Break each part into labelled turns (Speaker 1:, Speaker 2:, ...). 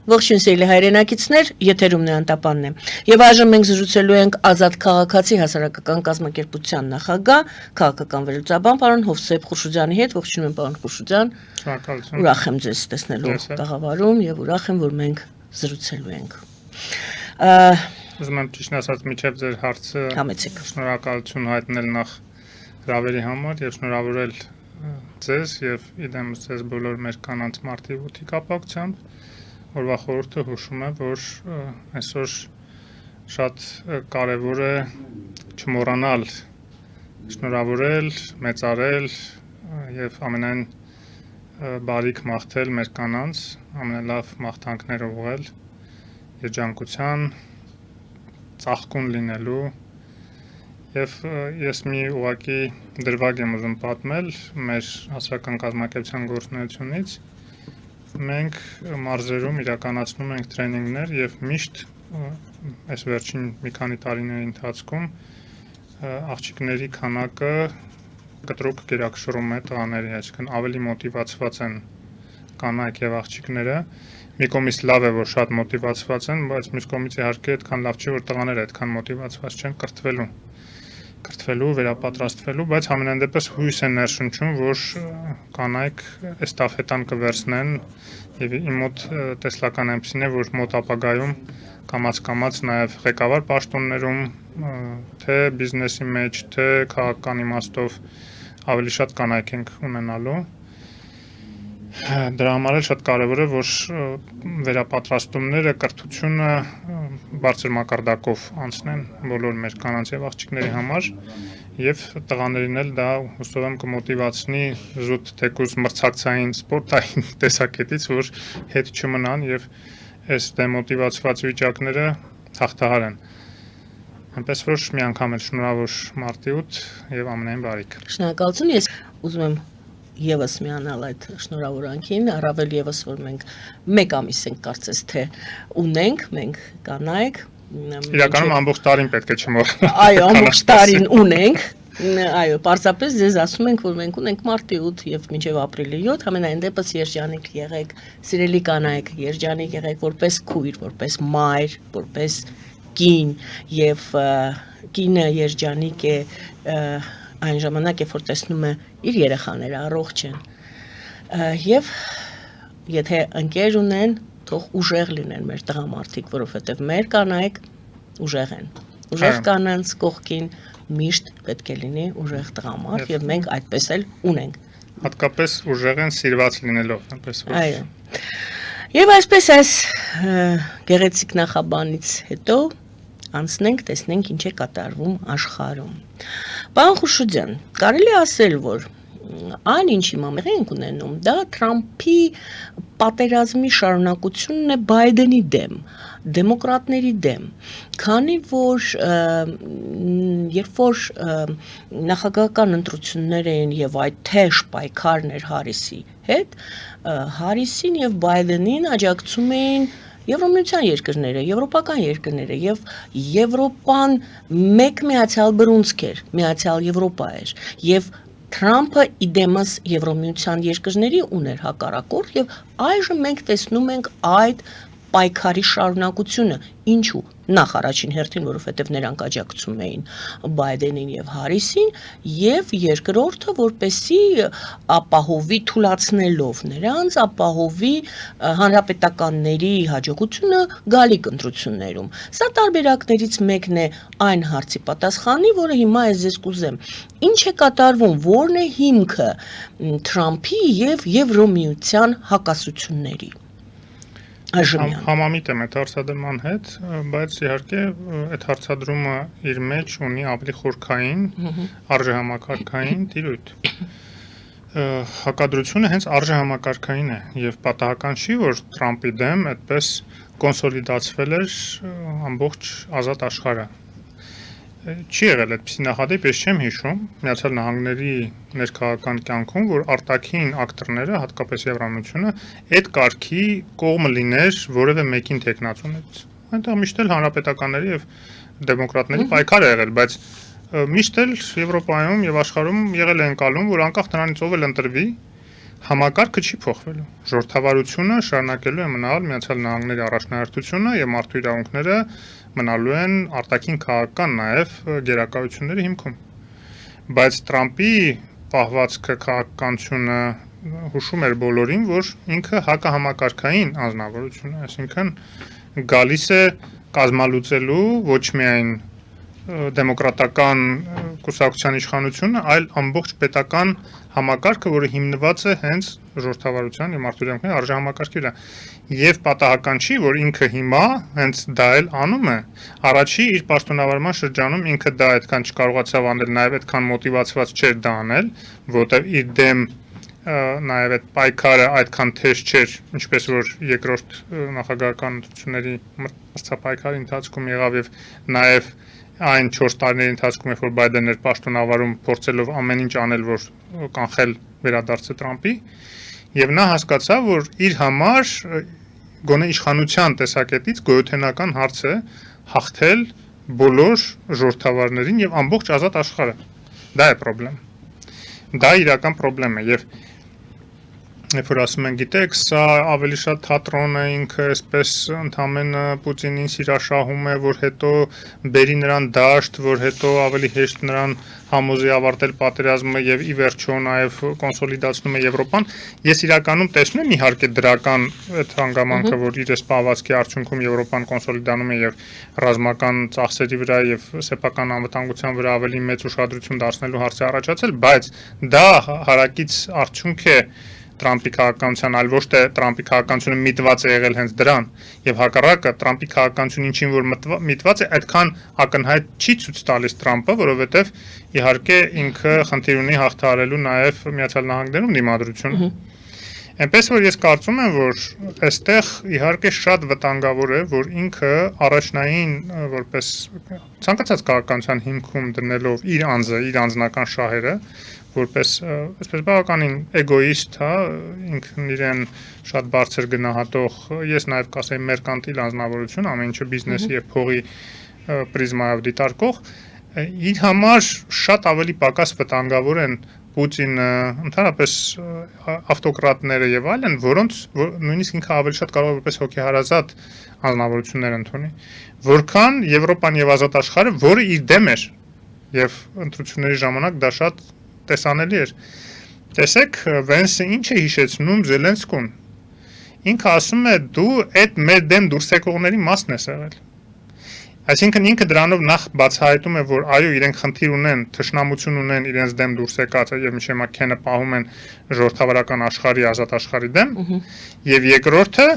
Speaker 1: Ողջույն սիրելի հայրենակիցներ, եթերում Նեանտապանն է։ Եվ այժմ մենք զրուցելու ենք Ազատ քաղաքացի հասարակական կազմակերպության նախագահ, քաղաքական վերլուծաբան պարոն Հովսեփ Խուրշուդյանի հետ։ Ողջունում եմ պարոն Խուրշուդյան։
Speaker 2: Շնորհակալություն։
Speaker 1: Ուրախ եմ ձեզ տեսնելու տաղավարում եւ ուրախ եմ, որ մենք զրուցելու ենք։
Speaker 2: Ուզում եմ ճիշտ ասած միջև ձեր հարցը շնորհակալություն հայտնել նախ հրավերի համար եւ շնորհավորել ձեզ եւ իդեմս ձեզ բոլոր մեր կանանց մարտի 8-ի կապակցությամբ։ Օրվա խորհուրդը հուշում է, որ այսօր շատ կարևոր է չմոռանալ շնորհավորել, մեծարել եւ ամենայն բարիք մաղթել մեր կանանց, ամենալավ մաղթանքներ ուղղել երջանկության, ծաղկուն լինելու եւ ես մի ուղղակի դրվագ եմ ուզում պատմել մեր հասարակական կազմակերպության գործունեությունից։ Մենք մարզերում իրականացնում ենք տրեյնինգներ եւ միշտ այս վերջին մի քանի տարիների ընթացքում աղջիկների քանակը կտրուկ գերակշռում է տղաների, այսինքն ավելի մոտիվացված են կանայք եւ աղջիկները։ Մի կողմից լավ է, որ շատ մոտիվացված են, բայց մյուս կողմից իհարկե այդքան լավ չի, որ տղաները այդքան մոտիվացված չեն կրթվելու, վերապատրաստվելու, բայց համենայն դեպս հույս է ներշնչում, որ կանայք էստաֆետան կվերցնեն եւ իմ մոտ տեսլական այնպեսին է, որ մոտ ապագայում կամաց նաեւ ղեկավար պաշտոններում, թե բիզնեսի մեջ, թե քաղաքական իմաստով ավելի շատ կանայք ենք ունենալու։ Դրա համար էլ շատ կարևոր է, որ վերապատրաստումները, կրթությունը բարձր մակարդակով անցնեն բոլոր մեր կանանց եւ աղջիկների համար եւ տղաներին էլ դա հուսով եմ կմոտիվացնի զուտ թեկուզ մրցակցային սպորտային տեսակետից, որ հետ չմնան եւ այս դեմոտիվացված վիճակները հաղթահարեն։ Այնպես որ մի անգամ էլ շնորհավոր մարտի 8 եւ ամենայն բարիք։
Speaker 1: Շնորհակալություն, ես ուզում եմ եւս միանալ այդ շնորհավորանքին, առավել եւս որ մենք մեկ ամիս ենք կարծես թե ունենք, մենք կանայք
Speaker 2: իրականում ամբողջ տարին պետք է չմոռանալ։
Speaker 1: Այո, ամբողջ տարին ունենք։ Այո, պարզապես ձեզ ասում ենք, որ մենք ունենք մարտի 8 եւ մինչեւ ապրիլի 7, ամենայն դեպս երջանիկ եղեք, սիրելի կանայք, երջանիկ եղեք որպես քույր, որպես մայր, որպես կին եւ կինը երջանիկ է այն ժամանակ, երբ որ տեսնում է իր երեխաները առողջ են։ Եվ եթե ընկեր ունեն, թող ուժեղ լինեն մեր տղամարդիկ, որովհետև մեր կանայք ուժեղ են։ Ուժեղ կանանց կողքին միշտ պետք է լինի ուժեղ տղամարդ եւ մենք այդպես էլ ունենք։
Speaker 2: Հատկապես ուժեղ են սիրված լինելով, այնպես որ։
Speaker 1: Այո։ Եվ այսպես այս գեղեցիկ նախաբանից հետո անցնենք, տեսնենք ինչ է կատարվում աշխարհում։ Պարոն Խուրշուդյան, կարելի է ասել, որ այն ինչի մամեղի ենք ունենում, դա Թրամփի պատերազմի շարունակությունն է Բայդենի դեմ, դեմոկրատների դեմ, քանի որ երբ որ նախագահական ընտրություններ էին եւ այդ թեժ պայքարն էր Հարիսի հետ, Հարիսին եւ Բայդենին աջակցում էին Եվրոմիության երկրները, եվրոպական երկրները եւ Եվրոպան մեկ միացյալ բռունցք էր, միացյալ Եվրոպա էր եւ Թրամփը իդեմս Եվրոմիության երկրների ուներ հակառակորդ եւ այժմ մենք տեսնում ենք այդ պայքարի շարունակությունը, ինչու նախ առաջին հերթին, որովհետև նրանք աջակցում էին Բայդենին եւ Հարիսին, եւ երկրորդը, որպեսի ապահովի թուլացնելով նրանց, ապահովի հանրապետականների հաջողությունը գալիք ընտրություններում։ Սա տարբերակներից մեկն է այն հարցի պատասխանի, որը հիմա ես ձեզ կուզեմ։ Ինչ է կատարվում, որն է հիմքը Թրամփի եւ Եվրոմիության հակասությունների։
Speaker 2: Համամիտ եմ այդ հարցադրման հետ, բայց իհարկե այդ հարցադրումը իր մեջ ունի ավելի խորքային, արժեհամակարգային տիրույթ։ Հակադրությունը հենց արժեհամակարգային է եւ պատահական չի, որ Թրամփի դեմ այդպես կոնսոլիդացվել էր ամբողջ ազատ աշխարհը։ Չի եղել այդպիսի նախադեպ, ես չեմ հիշում Միացյալ Նահանգների ներքաղաքական կյանքում, որ արտաքին ակտորները, հատկապես Եվրամիությունը, այդ կարգի կողմը լիներ որևէ մեկին թեկնածունից։ Այնտեղ միշտ էլ հանրապետականների եւ դեմոկրատների պայքար է եղել, բայց միշտ էլ Եվրոպայում եւ աշխարհում եղել է ընկալում, որ անկախ նրանից ով էլ ընտրվի, համակարգը չի փոխվելու։ Ժողովրդավարությունը շարունակելու է մնալ Միացյալ Նահանգների առաջնահերթությունը եւ մարդու իրավունքները մնալու են արտաքին քաղաքական նաեւ գերակայությունների հիմքում։ Բայց Տրամպի պահվածքը քաղաքականությունը հուշում էր բոլորին, որ ինքը հակահամակարգային անձնավորություն է, այսինքն գալիս է կազմալուծելու ոչ միայն դեմոկրատական կուսակցության իշխանությունը, այլ ամբողջ պետական համակարգը, որը հիմնված է հենց ժողովրդավարության եւ մարդու իրավունքների արժեհամակարգի վրա։ Եվ պատահական չի, որ ինքը հիմա հենց դա էլ անում է։ Առաջի իր պաշտոնավարման շրջանում ինքը դա այդքան չկարողացավ անել, նաեւ այդքան մոտիվացված չէր դա անել, որտեղ իր դեմ նաև այդ պայքարը այդքան թեժ չէր, ինչպես որ երկրորդ նախագահական ընտրությունների մրցապայքարի ընթացքում եղավ եւ նաև այն 4 տարիների ընթացքում, երբ որ Բայդենն էր պաշտոնավարում, փորձելով ամեն ինչ անել, որ կանխել վերադարձը Տրամպի, եւ նա հասկացավ, որ իր համար գոնե իշխանության տեսակետից գոյութենական հարց է հաղթել բոլոր ժողովրդավարներին եւ ամբողջ ազատ աշխարհը։ Դա է խնդրեմ։ Դա իրական խնդրեմ է եւ երբ որ ասում են, գիտեք, սա ավելի շատ թատրոն է, ինքը այսպես ընդամենը Պուտինին սիրաշահում է, որ հետո բերի նրան դաշտ, որ հետո ավելի հեշտ նրան համոզի ավարտել պատերազմը եւ ի վերջո նաեւ կոնսոլիդացնում է Եվրոպան։ Ես իրականում տեսնում եմ իհարկե դրական այդ հանգամանքը, որ իր սպասվածքի արդյունքում Եվրոպան կոնսոլիդանում է եւ ռազմական ծախսերի վրա եւ սեփական անվտանգության վրա ավելի մեծ ուշադրություն դարձնելու հարց է առաջացել, բայց դա հարակից արդյունք է Տրամպի քաղաքականության, այլ ոչ թե Տրամպի քաղաքականությունը միտված է եղել հենց դրան, եւ հակառակը Տրամպի քաղաքականությունը ինչին որ միտված է, այդքան ակնհայտ չի ցույց տալիս Տրամպը, որովհետեւ իհարկե ինքը խնդիր ունի հաղթահարելու նաեւ Միացյալ Նահանգներում դիմադրությունը։ Այնպես որ ես կարծում եմ, որ այստեղ իհարկե շատ վտանգավոր է, որ ինքը առաջնային որպես ցանկացած քաղաքականության հիմքում դնելով իր անձը, իր անձնական շահերը, որպես այսպես բավականին էգոիստ, հա, ինքն իրեն շատ բարձր գնահատող, ես նաև կասեի մերկանտիլ անձնավորություն, ամեն ինչը բիզնեսի եւ փողի պրիզմայով դիտարկող, իր համար շատ ավելի պակաս վտանգավոր են Պուտինը, ընդհանրապես ավտոկրատները եւ այլն, որոնց նույնիսկ ինքը ավելի շատ կարող է որպես հոգեհարազատ անձնավորություններ ընդունի, որքան Եվրոպան եւ ազատ աշխարհը, որը իր դեմ էր եւ ընտրությունների ժամանակ դա շատ տեսանելի էր։ Տեսեք, Վենսը ինչ է հիշեցնում Զելենսկուն։ Ինքը ասում է դու այդ մեր դեմ դուրս եկողների մասն ես եղել։ Այսինքն ինքը դրանով նախ բացահայտում է, որ այո, իրենք խնդիր ունեն, թշնամություն ունեն իրենց դեմ դուրս եկածը եւ միշտ մաքենը պահում են ժողովրդավարական աշխարհի, ազատ աշխարհի դեմ, եւ երկրորդը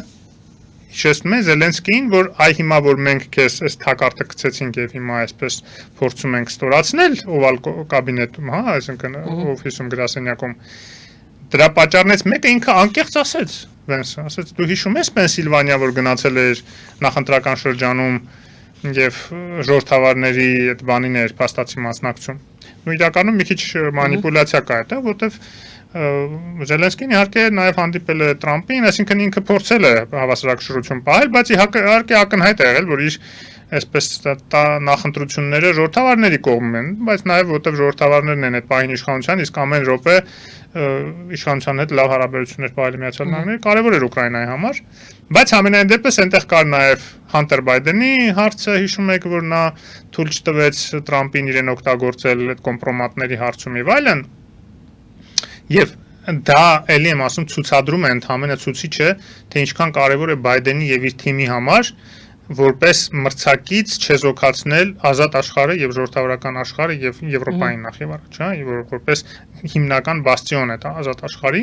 Speaker 2: հիշեցնում է Զելենսկիին, որ այ հիմա որ մենք քեզ այս թակարդը գցեցինք եւ հիմա այսպես փորձում ենք ստորացնել օվալ կաբինետում, հա, այսինքն օֆիսում գրասենյակում դրա պատճառներից մեկը ինքը անկեղծ ասեց, Վենսը, ասեց դու հիշում ես Պենսիլվանիա, որ գնացել էր նախընտրական շրջանում եւ ժողովրդավարների այդ բանին էր փաստացի մասնակցում։ Ու իրականում մի քիչ մանիպուլյացիա կա այդտեղ, որտեվ Զելենսկին իհարկե նաև հանդիպել է Տրամպին, այսինքն ինքը փորձել է հավասարակշռություն պահել, բայց իհարկե ակնհայտ է եղել, որ իր այսպես նախընտրությունները ժողովրդավարների կողմում են, բայց նաև որտեվ ժողովրդավարներն են այդ պահին իշխանության, իսկ ամեն րոպե իշխանության հետ լավ հարաբերություններ պահել Միացյալ Նահանգները կարևոր էր Ուկրաինայի համար, բայց համենայն դեպս այնտեղ կար նաև Հանտեր Բայդենի հարցը, հիշում եք, որ նա թույլ չտվեց Տրամպին իրեն օգտագործել այդ կոմպրոմատների հարցում եւ այլն։ Եվ դա էլի եմ ասում ցուցադրում է ընդհանրապես ցուցիչ է, թե ինչքան կարևոր է Բայդենի եւ իր թիմի համար որպես մրցակից չեզոքացնել ազատ աշխարհը եւ ժողովրդավարական աշխարհը եւ Եվրոպային նախ եւ առաջ, հա, որպես հիմնական բաստիոն է դա ազատ աշխարհի,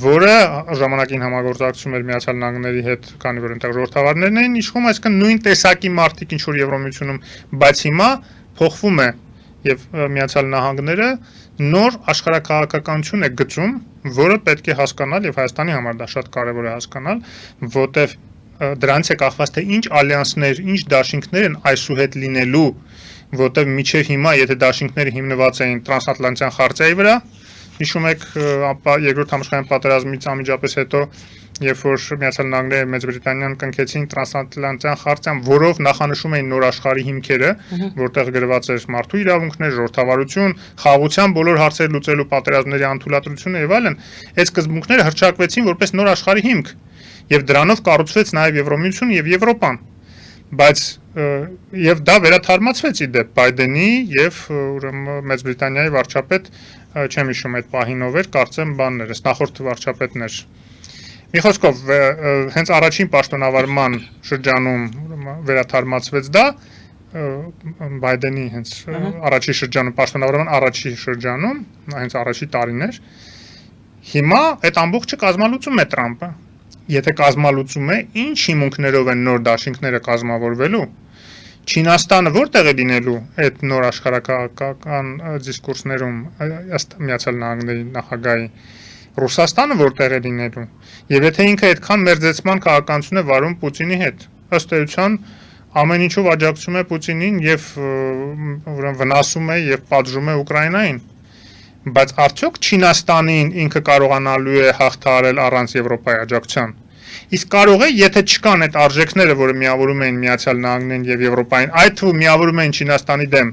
Speaker 2: որը ժամանակին համագործակցում էր Միացյալ Նահանգների հետ, քանի որ այնտեղ ժողովրդավարներն էին իշխում, այսինքն նույն տեսակի մարդիկ ինչ որ Եվրոմիությունում, բայց հիմա փոխվում է եւ Միացյալ Նահանգները նոր աշխարհակաղակականություն է գծում, որը պետք է հասկանալ եւ Հայաստանի համար դա շատ կարեւոր է հասկանալ, որտեւ դրանից է կախված թե ինչ ալյանսներ, ինչ դաշինքներ են այսուհետ լինելու, որտեղ միջև հիմա եթե դաշինքները հիմնված էին տրանսատլանտյան խարտիայի վրա, հիշում եք երկրորդ համաշխարհային պատերազմից անմիջապես հետո երբ որ Միացյալ Նահանգները Մեծ Բրիտանիան կնքեցին տրանսատլանտյան խարտիան, որով նախանշում էին նոր աշխարհի հիմքերը, որտեղ գրված էր մարդու իրավունքներ, ժողովրդավարություն, խաղաղության բոլոր հարցեր լուծելու պատերազմների անթույլատրությունը եւ այլն, այդ սկզբունքները հռչակվեցին որպես նոր աշխարհի հիմք, եւ դրանով կառուցվեց նաեւ Եվրոմիությունը եւ Եվրոպան։ Բայց եւ դա վերաթարմացվեց իդեպ Բայդենի եւ ուրեմն Մեծ Բրիտանիայի վարչապետ, չեմ հիշում այդ պահին ով էր, կարծեմ բաններ, նախորդ վարչապետն էր։ Մի խոսքով, հենց առաջին պաշտոնավարման շրջանում վերաթարմացվեց դա, Բայդենի հենց առաջի շրջանում, պաշտոնավարման առաջի շրջանում, հենց առաջի տարին էր, հիմա այդ ամբողջը կազմալուծում է Տրամպը, եթե կազմալուծում է, ինչ հիմունքներով են նոր դաշինքները կազմավորվելու, Չինաստանը որտեղ է լինելու այդ նոր աշխարհակաղակական դիսկուրսներում ըստ Միացյալ Նահանգների նախագահի, Ռուսաստանը որտեղ է լինելու, եւ եթե ինքը այդքան մերձեցման քաղաքականություն է վարում Պուտինի հետ, ըստ էության ամեն ինչով աջակցում է Պուտինին եւ ուրեմն վնասում է եւ պատժում է Ուկրաինային, բայց արդյոք Չինաստանին ինքը կարողանալու է հաղթահարել առանց Եվրոպայի աջակցության։ Իսկ կարող է, եթե չկան այդ արժեքները, որը միավորում են Միացյալ Նահանգներին եւ Եվրոպային, այդ թվում միավորում են Չինաստանի դեմ,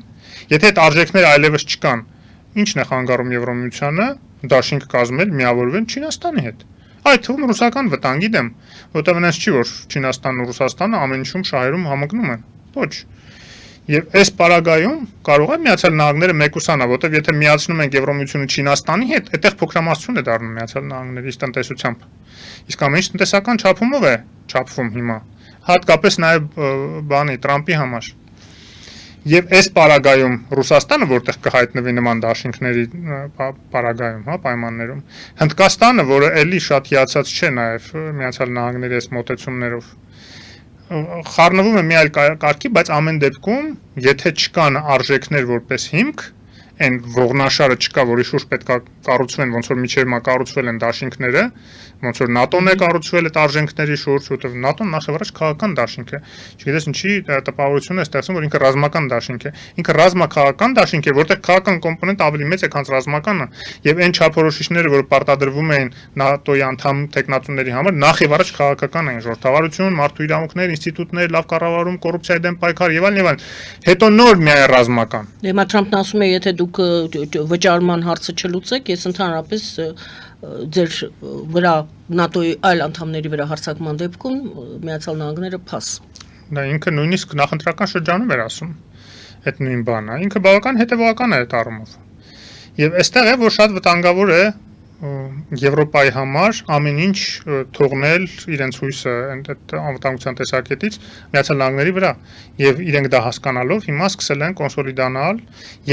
Speaker 2: եթե այդ արժեքները այլևս չկան, ի՞նչն է խանգարում Եվրոմիությանը դաշինք կազմել, միավորվել Չինաստանի հետ։ Այդ թվում ռուսական վտանգի դեմ, որտեղ այնպես չի, որ Չինաստանն ու Ռուսաստանը ամեն ինչում շահերում համընկնում են։ Ոչ։ Եվ այս պարագայում կարող է Միացյալ Նահանգները մեկուսանա, որտեղ եթե միացնում ենք Եվրոմիությունը Չինաստանի հետ, այդտեղ փոքրամասնություն է դառնում Միացյալ Նահանգների տնտեսությամբ։ Իսկ ամեն ինչ տնտեսական չափումով է չափվում հիմա, հատկապես նաև բանի Տրամպի համար։ Եվ այս պարագայում Ռուսաստանը որտեղ կհայտնվի նման դաշինքների պարագայում, հա, պայմաններում, Հնդկաստանը, որը էլի շատ հիացած չէ նաև Միացյալ Նահանգների այս մոտեցումներով, խառնվում է մի այլ կարգի, բայց ամեն դեպքում, եթե չկան արժեքներ որպես հիմք, այն ողնաշարը չկա, որի շուրջ պետք է կառուցվեն, ոնց որ միջև մա կառուցվել են դաշինքները, ոնց որ ՆԱՏՕ-ն է կառուցվել այդ արժեքների շուրջ, որտեղ ՆԱՏՕ-ն նախ եւ առաջ քաղաքական դաշինք է։ Չգիտես ինչի տպավորություն է ստեղծում, որ ինքը ռազմական դաշինք է։ Ինքը ռազմաքաղաքական դաշինք է, որտեղ քաղաքական կոմպոնենտ ավելի մեծ է, քան ռազմականը, եւ այն չափորոշիչները, որ պարտադրվում էին ՆԱՏՕ-ի անդամ տեխնատուների համար, նախ եւ առաջ քաղաքական էին, ժողովրդավարություն, մարդու իրավունքներ, ինստիտուտներ, լավ կառավարում, կոռուպցիայի դեմ պայքար եւ այլն եւ այլն։ Հետո նոր միայն ռազմական։
Speaker 1: Դեմա Թրամփն ասում է, եթե դուք վճարման հարցը չլուծեք, ես ընդհանրապես ձեր վրա ՆԱՏՕ-ի այլ անդամների վրա հարձակման դեպքում Միացյալ Նահանգները փաս։
Speaker 2: Դա ինքը նույնիսկ նախընտրական շրջանում էր ասում այդ նույն բանը։ Ինքը բավական հետևողական է այդ առումով։ Եվ այստեղ է, որ շատ վտանգավոր է Եվրոպայի համար ամեն ինչ թողնել իրենց հույսը այդ անվտանգության տեսակետից Միացյալ Նահանգների վրա եւ իրենք դա հասկանալով հիմա սկսել են կոնսոլիդանալ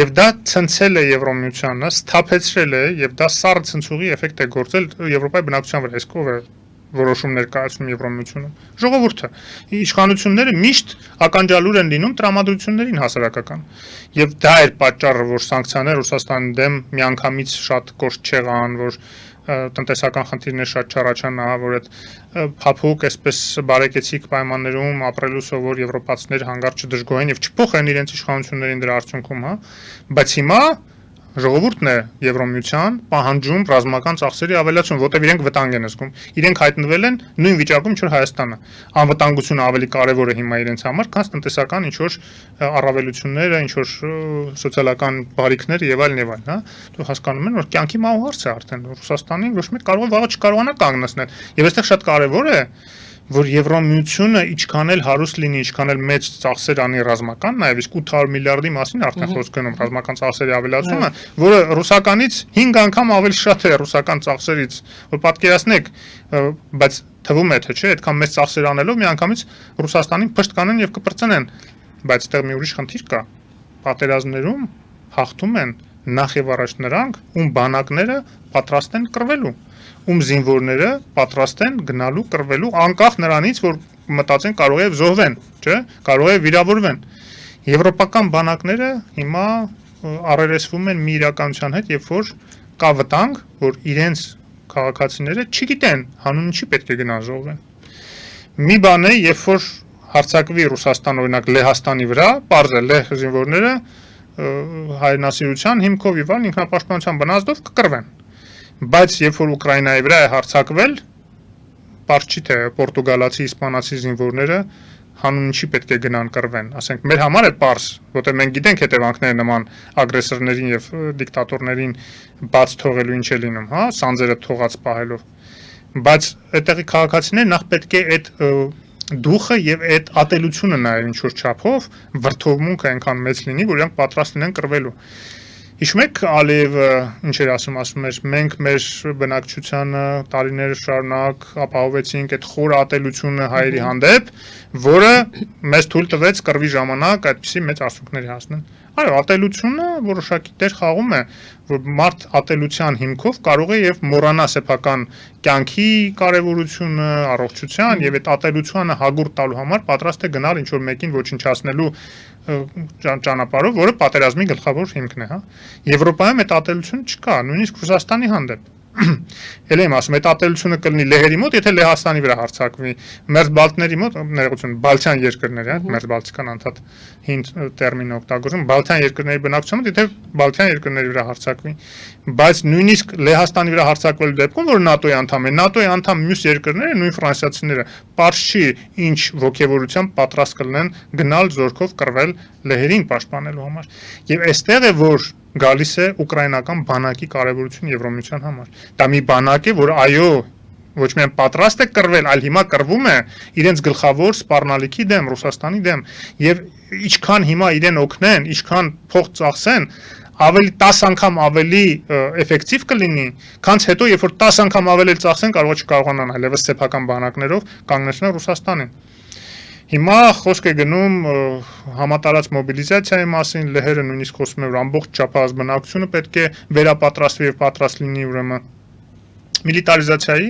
Speaker 2: եւ դա ցնցել է Եվրոմիությանը, սթափեցրել է եւ դա սառը ցնցուղի էֆեկտ է գործել Եվրոպայի բնակչության վրա, այսքով է որոշում ներկայացնում Եվրոմիությունում։ Ժողովուրդը, իշխանությունները միշտ ականջալուր են լինում տրամադրություններին հասարակական։ Եվ դա էր պատճառը, որ սանկցիաները Ռուսաստանի դեմ միանգամից շատ կոշտ չեղան, որ տնտեսական խնդիրներ շատ չառաջանա, որ այդ փափուկ, այսպես բարեկեցիկ պայմաններում ապրելու սովոր եվրոպացիներ հանգարց չդժգոհեն եւ չփոխեն իրենց իշխանություններին դրա արդյունքում, հա։ Բայց հիմա ժողովուրդն է Եվրոմիության պահանջում ռազմական ծախսերի ավելացում, որտեղ իրենք վտանգ են զգում։ Իրենք հայտնվել են նույն վիճակում, ինչ որ Հայաստանը։ Անվտանգությունը ավելի կարևոր է հիմա իրենց համար, քան տնտեսական ինչ որ առավելությունները, ինչ որ սոցիալական բարիքները եւ այլն, հա։ Դու հասկանում ես, որ կյանքի մահու հարց է արդեն Ռուսաստանին ոչ մեկ կարող է վաղը չկարողանա կանգնեցնել։ Եվ այստեղ շատ կարևոր է, որ Եվրոմիությունը ինչքան էլ հարուստ լինի, ինչքան էլ մեծ ծախսեր անի ռազմական, նաև իսկ 800 միլիարդի մասին արդեն խոսք գնում ռազմական ծախսերի ավելացումը, որը ռուսականից 5 անգամ ավելի շատ է ռուսական ծախսերից, որ պատկերացնեք, բայց թվում է թե չէ, այդքան մեծ ծախսեր անելով միանգամից Ռուսաստանին փշտ կանեն եւ կպրծնեն, բայց այդտեղ մի ուրիշ խնդիր կա։ Պատերազմներում հաղթում են նախ եւ առաջ նրանք, ում բանակները պատրաստ են կռվելու, ում զինվորները պատրաստ են գնալու կռվելու անկախ նրանից, որ մտածեն կարող է զոհվեն, չէ, կարող է վիրավորվեն։ Եվրոպական բանակները հիմա առերեսվում են մի իրականության հետ, երբ որ կա վտանգ, որ իրենց քաղաքացիները չգիտեն հանուն ինչի պետք է գնան զոհվեն։ Մի բան է, երբ որ հարձակվի Ռուսաստան օրինակ Լեհաստանի վրա, պարզ է լեհ զինվորները հայրենասիրության հիմքով եւ այլն ինքնապաշտպանության բնազդով կկռվեն։ Բայց երբ որ Ուկրաինայի վրա է հարձակվել, պարզ չի թե պորտուգալացի, իսպանացի զինվորները հանուն ինչի պետք է գնան կռվեն, ասենք մեր համար է պարզ, որտեղ մենք գիտենք հետևանքները նման ագրեսորներին եւ դիկտատորներին բաց թողելու ինչ է լինում, հա, սանձերը թողած պահելով, բայց այդտեղի քաղաքացիները նախ պետք է այդ դուխը եւ այդ ատելությունը նայեն ինչ որ չափով վրթովմունքը այնքան մեծ լինի, որ իրանք պատրաստ լինեն կռվելու։ Հիշում եք Ալիևը ինչ էր ասում էր մենք մեր բնակչությանը տարիներ շարունակ ապահովեցինք այդ խոր ատելությունը հայերի հանդեպ, որը մեզ թույլ տվեց կռվի ժամանակ այդպիսի մեծ արդյունքների հասնել։ Այո, ատելությունը որոշակի դեր խաղում է, որ մարդ ատելության հիմքով կարող է եւ մոռանա սեփական կյանքի կարեւորությունը, առողջության եւ այդ ատելությանը հագուրդ տալու համար պատրաստ է գնալ ինչ որ մեկին ոչնչացնելու ճանապարհով, որը պատերազմի գլխավոր հիմքն է, հա։ Եվրոպայում այդ ատելությունը չկա, նույնիսկ Ռուսաստանի հանդեպ։ Էլ եմ ասում, այդ ատելությունը կլինի լեհերի մոտ, եթե Լեհաստանի վրա հարձակվի, մերձ բալտների մոտ, ներողություն, բալթյան երկրների, հա, մերձ բալտիկան անդադ հին տերմին օգտագործում, բալթյան երկրների բնակչության մոտ, եթե բալթյան երկրների վրա հարձակվի, բայց նույնիսկ Լեհաստանի վրա հարձակվելու դեպքում, որ ՆԱՏՕ-ի անդամ է, ՆԱՏՕ-ի անդամ մյուս երկրները, նույն ֆրանսիացիները, պարզ չի ինչ ոգևորությամբ պատրաստ կլինեն գնալ զորքով կռվել լեհերին պաշտպանելու համար։ Եվ այստեղ է որ գալիս է ուկրաինական բանակի կարևորություն Եվրոմիության համար։ Դա մի բանակ է, որ այո, ոչ միայն պատրաստ է կռվել, այլ հիմա կռվում է իրենց գլխավոր սպառնալիքի դեմ, Ռուսաստանի դեմ, եւ ինչքան հիմա իրեն օգնեն, ինչքան փող ծախսեն, ավելի 10 անգամ ավելի էֆեկտիվ կլինի, քան հետո երբ որ 10 անգամ ավելի ծախսեն, կարող է չկարողանան այլևս սեփական բանակներով կանգնեցնել Ռուսաստանին։ Հիմա խոսք է գնում համատարած մոբիլիզացիայի մասին, լեհերը նույնիսկ խոսում են, որ ամբողջ չափահաս բնակչությունը պետք է վերապատրաստվի եւ պատրաստ լինի ուրեմն միլիտարիզացիայի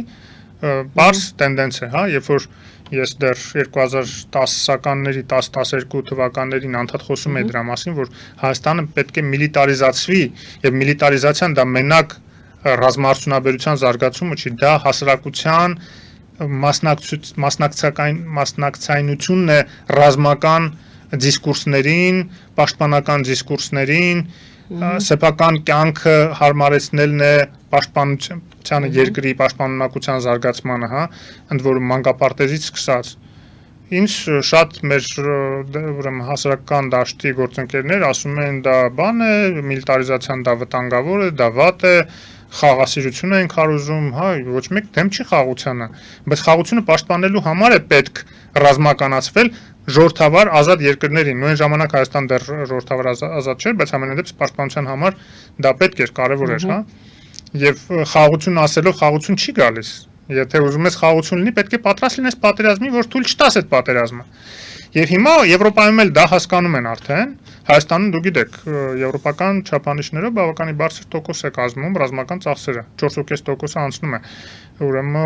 Speaker 2: բարձ տենդենս է, հա, երբ որ ես դեռ 2010-ականների 10-12 թվականներին անդադ խոսում էի դրա մասին, որ Հայաստանը պետք է միլիտարիզացվի եւ միլիտարիզացիան դա մենակ ռազմաարդյունաբերության զարգացումը չի, դա հասարակության մասնակցայնությունն է ռազմական դիսկուրսներին, պաշտպանական դիսկուրսներին, սեփական կյանքը հարմարեցնելն է պաշտպանությանը երկրի պաշտպանունակության զարգացմանը, հա, ընդ որում մանկապարտեզից սկսած։ Ինչ շատ մեր ուրեմն հասարակական դաշտի գործընկերներ ասում են դա բան է, միլիտարիզացիան դա վտանգավոր է, դա վատ է, խաղաղասիրություն են քարոզում, հա, ոչ մեկ դեմ չի խաղաղությանը, բայց խաղաղությունը պաշտպանելու համար է պետք ռազմականացվել ժողովրդավար ազատ երկրներին։ Նույն ժամանակ Հայաստան դեռ ժողովրդավար ազատ չէր, բայց ամենայնիվս պաշտպանության համար դա պետք էր, կարևոր էր, հա։ Եվ խաղաղություն ասելով խաղաղություն չի գալիս։ Եթե ուզում ես խաղաղություն լինի, պետք է պատրաստ լինես պատերազմի, որ թույլ չտաս այդ պատերազմը։ Եվ հիմա Եվրոպայում էլ դա հասկանում են արդեն, Հայաստանում դու գիտեք, եվրոպական չափանիշներով բավականին բարձր տոկոս է կազմում ռազմական ծախսերը, 4.5% անցնում է։ Ուրեմն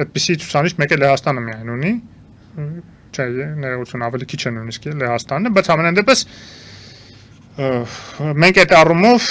Speaker 2: այդպիսի ցուցանիշ մեկ է Լեհաստանը միայն ունի, չէ, ներողություն, ավելի քիչ է նույնիսկ Լեհաստանը, բայց ամենայն դեպս մենք այդ առումով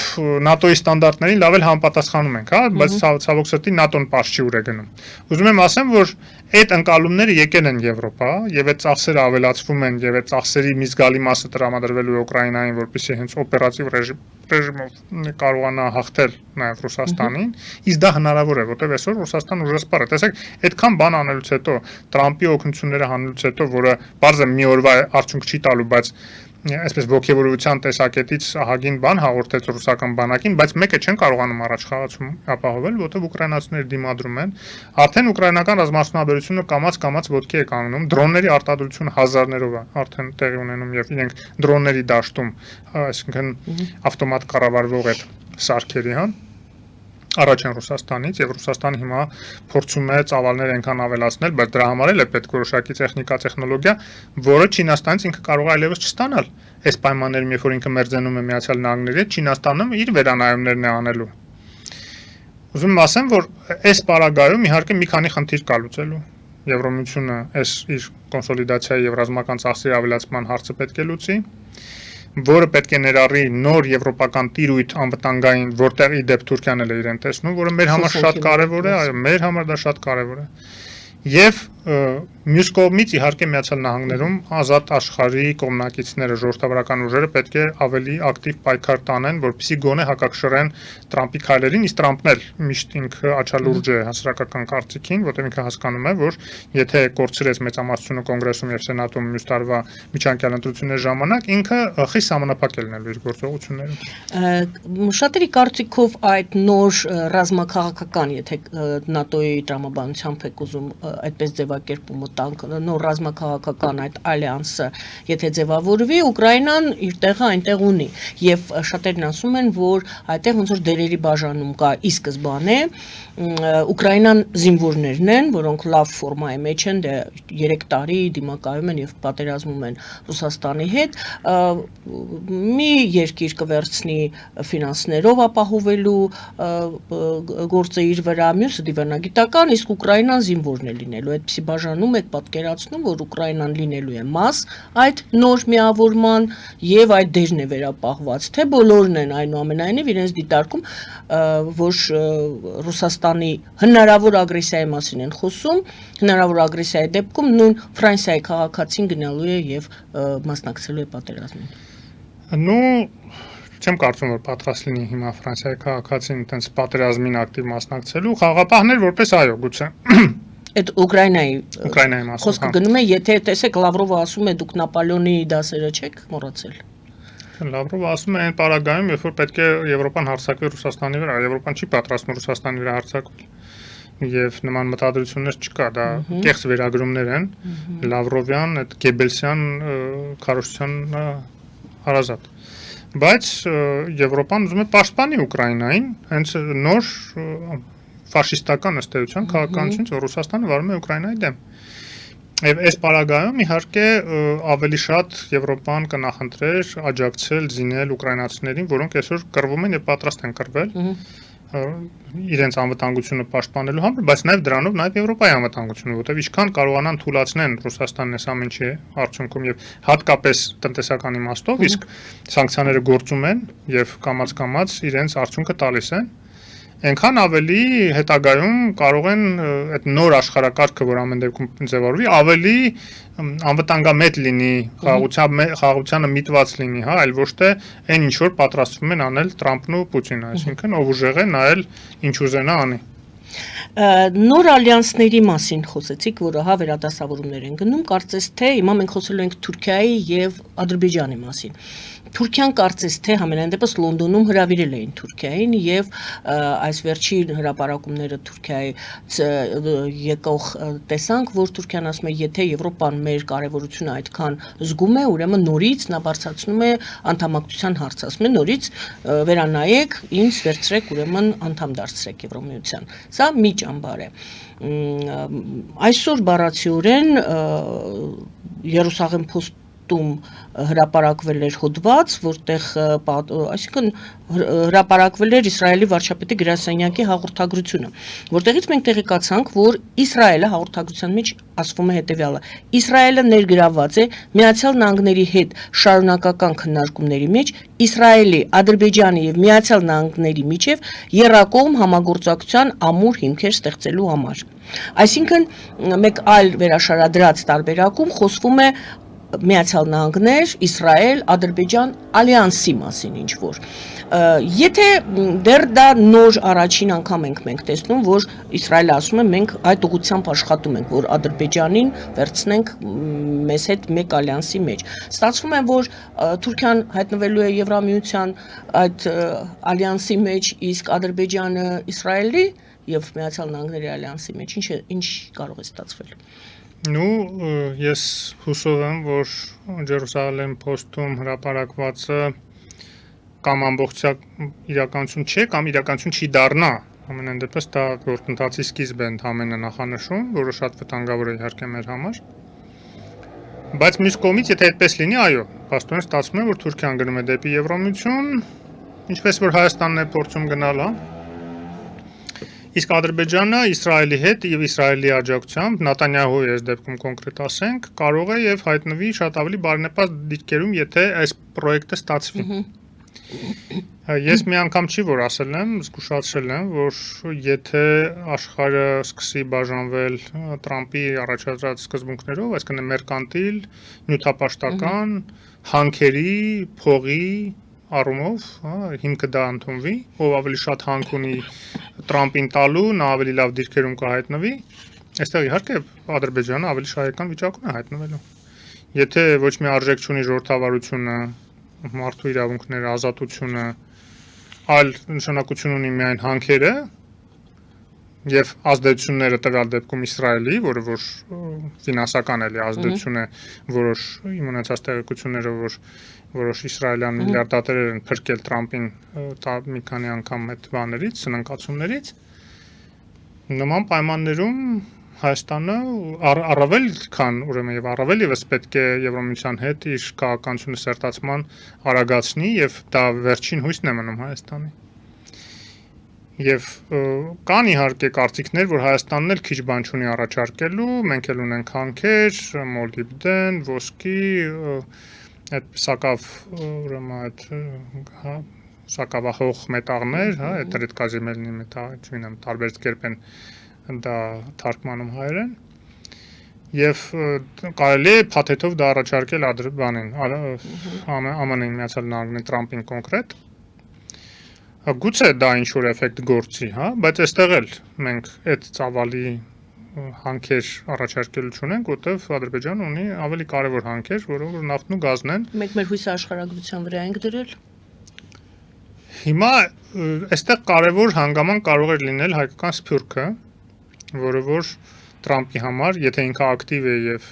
Speaker 2: ՆԱՏՕ-ի ստանդարտներին լավ էլ համապատասխանում ենք, հա, բայց ցավոք սրտի ՆԱՏՕ-ն պարզ չի ուր է գնում։ Ուզում եմ ասեմ, որ այդ ընկալումները եկել են Եվրոպա, եւ այդ ծախսերը ավելացվում են, եւ այդ ծախսերի մի զգալի մասը տրամադրվելու է Ուկրաինային, որպեսզի հենց օպերատիվ ռեժիմով կարողանա հաղթել նաեւ Ռուսաստանին, իսկ դա հնարավոր է, որտեղ այսօր Ռուսաստան ուժասպառ է։ Տեսեք, այդքան բան անելուց հետո, Տրամպի օգնությունները հանելուց հետո, որը բարձր մի օրվա արդյունք չի տալու, բայց այսպես ոգևորության տեսակետից ահագին բան հաղորդեց ռուսական բանակին, բայց մեկը չեն կարողանում առաջ խաղացում ապահովել, որտեղ ուկրաինացիները դիմադրում են, արդեն ուկրաինական ռազմաարդյունաբերությունը կամաց ոտքի է կանգնում, դրոնների արտադրությունը հազարներով է արդեն տեղի ունենում եւ իրենք դրոնների դաշտում, այսինքն ավտոմատ կառավարվող այդ սարքերի, հա, առաջ են Ռուսաստանից եւ Ռուսաստանը հիմա փորձում է ծավալներ այնքան ավելացնել, բայց դրա համար էլ է պետք որոշակի տեխնիկա, տեխնոլոգիա, որը Չինաստանից ինքը կարող է այլևս չստանալ։ Այս պայմաններում, երբ որ ինքը մերձենում է Միացյալ Նահանգների հետ, Չինաստանը իր վերանայումներն է անելու։ Ուզում եմ ասեմ, որ այս պարագայում իհարկե մի քանի խնդիր կա լուծելու։ Եվրոմիությունը այս իր կոնսոլիդացիայի եւ ռազմական ծախսերի ավելացման հարցը պետք է լուծի, որը պետք է ներառի նոր եվրոպական տիրույթ անվտանգային, որտեղ ի դեպ Թուրքիան էլ է իրեն տեսնում, որը մեր համար շատ կարևոր է, այո, մեր համար դա շատ կարևոր է։ Եվ Մյուս կողմից իհարկե Միացյալ Նահանգներում ազատ աշխարհի կողմնակիցները, ժողովրդավարական ուժերը պետք է ավելի ակտիվ պայքար տանեն, որպեսզի գոնե հակակշռեն Տրամպի քայլերին, իսկ Տրամպն էլ միշտ ինքը աչալուրջ է հասարակական կարծիքին, որտեղ ինքը հասկանում է, որ եթե կորցրեց մեծամասնությունը կոնգրեսում եւ սենատում մյուս տարվա միջանկյալ ընտրությունների ժամանակ, ինքը խիստ սահմանափակ է լինելու իր գործողություններում։
Speaker 1: Շատերի կարծիքով այդ նոր ռազմաքաղաքական, եթե ՆԱՏՕ-ի տրամաբանությամբ եք ուզում այդպես ձևակերպումը տանք, նոր ռազմաքաղաքական այդ ալյանսը, եթե ձևավորվի, Ուկրաինան իր տեղը այնտեղ ունի եւ շատերն ասում են, որ այդտեղ ոնց որ դերերի բաժանում կա ի սկզբանե Ուկրաինան զինվորներն են, որոնք լավ ֆորմայի մեջ են, 3 տարի դիմակայում են եւ պատերազմում են Ռուսաստանի հետ, մի երկիր կվերցնի ֆինանսներով ապահովելու գործը իր վրա, մյուսը դիվանագիտական, իսկ Ուկրաինան զինվորն է լինելու։ Այդպիսի բաժանում եք պատկերացնում, որ Ուկրաինան լինելու է մաս այդ նոր միավորման եւ այդ դերն է վերապահված, թե բոլորն են այնուամենայնիվ իրենց դիտարկում, որ Ռուսաստանի հնարավոր ագրեսիայի մասին են խոսում, հնարավոր ագրեսիայի դեպքում նույն Ֆրանսիայի քաղաքացին գնալու է եւ մասնակցելու է պատերազմին։
Speaker 2: Չեմ կարծում, որ պատրաստ լինի հիմա Ֆրանսիայի քաղաքացին այդպես պատերազմին ակտիվ մասնակցելու, խաղաղապահներ որպես այո, գուցե։
Speaker 1: Այդ Ուկրաինայի
Speaker 2: մասին
Speaker 1: խոսքը գնում է, եթե տեսեք Լավրովը ասում է դուք Նապոլեոնի դասերը չեք մոռացել։
Speaker 2: Լավրովը ասում է այն պարագայում, երբ որ պետք է Եվրոպան հարձակվի Ռուսաստանի վրա, Եվրոպան չի պատրաստվում Ռուսաստանի վրա հարձակվել։ Եվ նման մտադրություններ չկա, դա կեղծ վերագրումներ են, Լավրովյան, այդ Գեբելսյան քարոզչության հարազատ։ Բայց Եվրոպան ուզում է պաշտպանի Ուկրաինային, հենց նոր ֆաշիստական ըստ էության քաղաքականությունից, որ Ռուսաստանը վարում է Ուկրաինայի դեմ։ Եվ այս պարագայում իհարկե ավելի շատ Եվրոպան կնախընտրեր աջակցել, զինել ուկրաինացիներին, որոնք այսօր կռվում են եւ պատրաստ են կռվել իրենց անվտանգությունը պաշտպանելու համար, բայց նաև դրանով նաև Եվրոպայի անվտանգությունը, որտեղ ինչքան կարողանան թույլատնեն Ռուսաստանն այս ամեն ինչի արդյունքում եւ հատկապես տնտեսական իմաստով, իսկ սանկցիաները գործում են եւ կամաց-կամաց իրենց արդյունքը տալիս են, այնքան ավելի հետագայում կարող են այդ նոր աշխարհակարգը, որ ամեն դեպքում ձևավորվի, ավելի անվտանգամետ լինի, խաղաղությանը միտված լինի, հա, այլ ոչ թե այն ինչ որ պատրաստվում են անել Տրամփն ու Պուտինը, այսինքն ով ուժեղ է նայել ինչ ուզենա անի։
Speaker 1: Նոր ալյանսների մասին խոսեցիք, որը հա վերադասավորումներ են գնում, կարծես թե հիմա մենք խոսելու ենք Թուրքիայի եւ Ադրբեջանի մասին։ Թուրքիան կարծես թե համենայն դեպս Լոնդոնում հրավիրել էին Թուրքիային եւ այս վերջին հրապարակումները Թուրքիայից եկող տեսանք, որ Թուրքիան ասում է, եթե Եվրոպան մեր կարևորությունը այդքան զգում է, ուրեմն նորից նա բարձրացնում է անդամակցության հարցը, ասում է նորից վերանայեք, ինձ վերցրեք, ուրեմն անդամ դարձրեք Եվրոմիության։ Սա մի ճամբար է։ Այսօր բառացիորեն Երուսաղեմ Post հրապարակվել էր հոդված, որտեղ այսինքն հրապարակվել էր Իսրայելի վարչապետի գրասենյակի հաղորդագրությունը, որտեղից մենք տեղեկացանք, որ Իսրայելը հաղորդագրության մեջ ասվում է հետևյալը. Իսրայելը ներգրավված է Միացյալ Նահանգների հետ շարունակական քննարկումների մեջ Իսրայելի, Ադրբեջանի եւ Միացյալ Նահանգների միջև եռակողմ համագործակցության ամուր հիմքեր ստեղծելու համար։ Այսինքն մեկ այլ վերաշարադրած տարբերակում խոսվում է Միացյալ Նահանգներ, Իսրայել, Ադրբեջան ալյանսի մասին ինչ որ։ Եթե դեռ դա նոր առաջին անգամ ենք մենք տեսնում, որ Իսրայելը ասում է մենք այդ ուղղությամբ աշխատում ենք, որ Ադրբեջանին վերցնենք մեզ հետ մեկ ալյանսի մեջ։ Ստացվում է, որ Թուրքիան հայտնվելու է Եվրամիության այդ ալյանսի մեջ, իսկ Ադրբեջանը Իսրայելի եւ Միացյալ Նահանգների ալյանսի մեջ ինչ կարող է ստացվել։
Speaker 2: Ես հուսով եմ, որ Jerusalem Post-ում հրապարակվածը կամ ամբողջական իրականություն չէ, կամ իրականություն չի դառնա։ Ամենայն դեպս դա գործընթացի սկիզբ է ընդհանրապես նախանշում, որը շատ վտանգավոր է իհարկե մեր համար։ Բայց մյուս կողմից, եթե այդպես լինի, այո, փաստորեն ստացվում է, որ Թուրքիան գնում է դեպի Եվրոմիություն, ինչպես որ Հայաստանն է փորձում գնալ, հա։ Իսկ Ադրբեջանը Իսրայելի հետ եւ Իսրայելի աջակցությամբ Նետանյահուի այս դեպքում կոնկրետ ասենք, կարող է եւ հայտնվի շատ ավելի բարենպաստ դիրքերում, եթե այս պրոյեկտը ստացվի։ Ես մի անգամ չի որ ասել եմ, զգուշացրել եմ, որ եթե աշխարհը սկսի բաժանվել Տրամպի առաջադրած սկզբունքներով, այսինքն մերկանտիլ, նյութապաշտական, հանքերի, փողի առումով, հիմքը դա ընդունվի, ով ավելի շատ հանք ունի Տրամպին տալու, նա ավելի լավ դիրքերում կհայտնվի, այստեղ իհարկե Ադրբեջանը ավելի շահեկան վիճակում է հայտնվելու։ Եթե ոչ մի արժեք չունի ժողովրդավարությունը, մարդու իրավունքները, ազատությունը, այլ նշանակություն ունի միայն հանքերը եւ ազդեցությունները տվյալ դեպքում Իսրայելի, որը որ ֆինանսական էլի ազդեցություն է, որոշ իմունացած տեղեկությունները, որ որոշ իսրայելյան միլիարդատերեր են փրկել Տրամպին մի քանի անգամ այդ բաներից, սնանկացումներից, նման պայմաններում Հայաստանը առավել քան ուրեմն եւ առավել եւս պետք է Եվրոմիության հետ իր քաղաքականությունը սերտացման արագացնի եւ դա վերջին հույսն է մնում Հայաստանի։ Եվ կան իհարկե կարծիքներ, որ Հայաստանն էլ քիչ բան չունի առաջարկելու, մենք էլ ունենք հանքեր, մոլիբդեն, ոսկի, այդ սակավ ուրեմն այդ սակավահող մետաղներ, հա, այդ ռեդկազիմելնի մետաղ, չունեմ, տարբեր կերպ են դա թարգմանում հայերեն եւ կարելի է փաթեթով դա առաջարկել բանին ԱՄՆ-ին Միացյալ Նահանգներին Տրամպին կոնկրետ գուցե դա ինչ-որ էֆեկտ գործի, հա, բայց այստեղ էլ մենք այդ ծավալի հանքեր առաջարկելու չունենք, որտեղ Ադրբեջանը ունի ավելի կարևոր հանքեր, որոնք նավթն ու գազն են։
Speaker 1: Մենք մեր հույսը աշխարհագրության վրա ենք դրել։
Speaker 2: Հիմա այստեղ կարևոր հանգաման կարող է լինել հայկական սփյուռքը, որը որ Տրամպի համար, եթե ինքը ակտիվ է եւ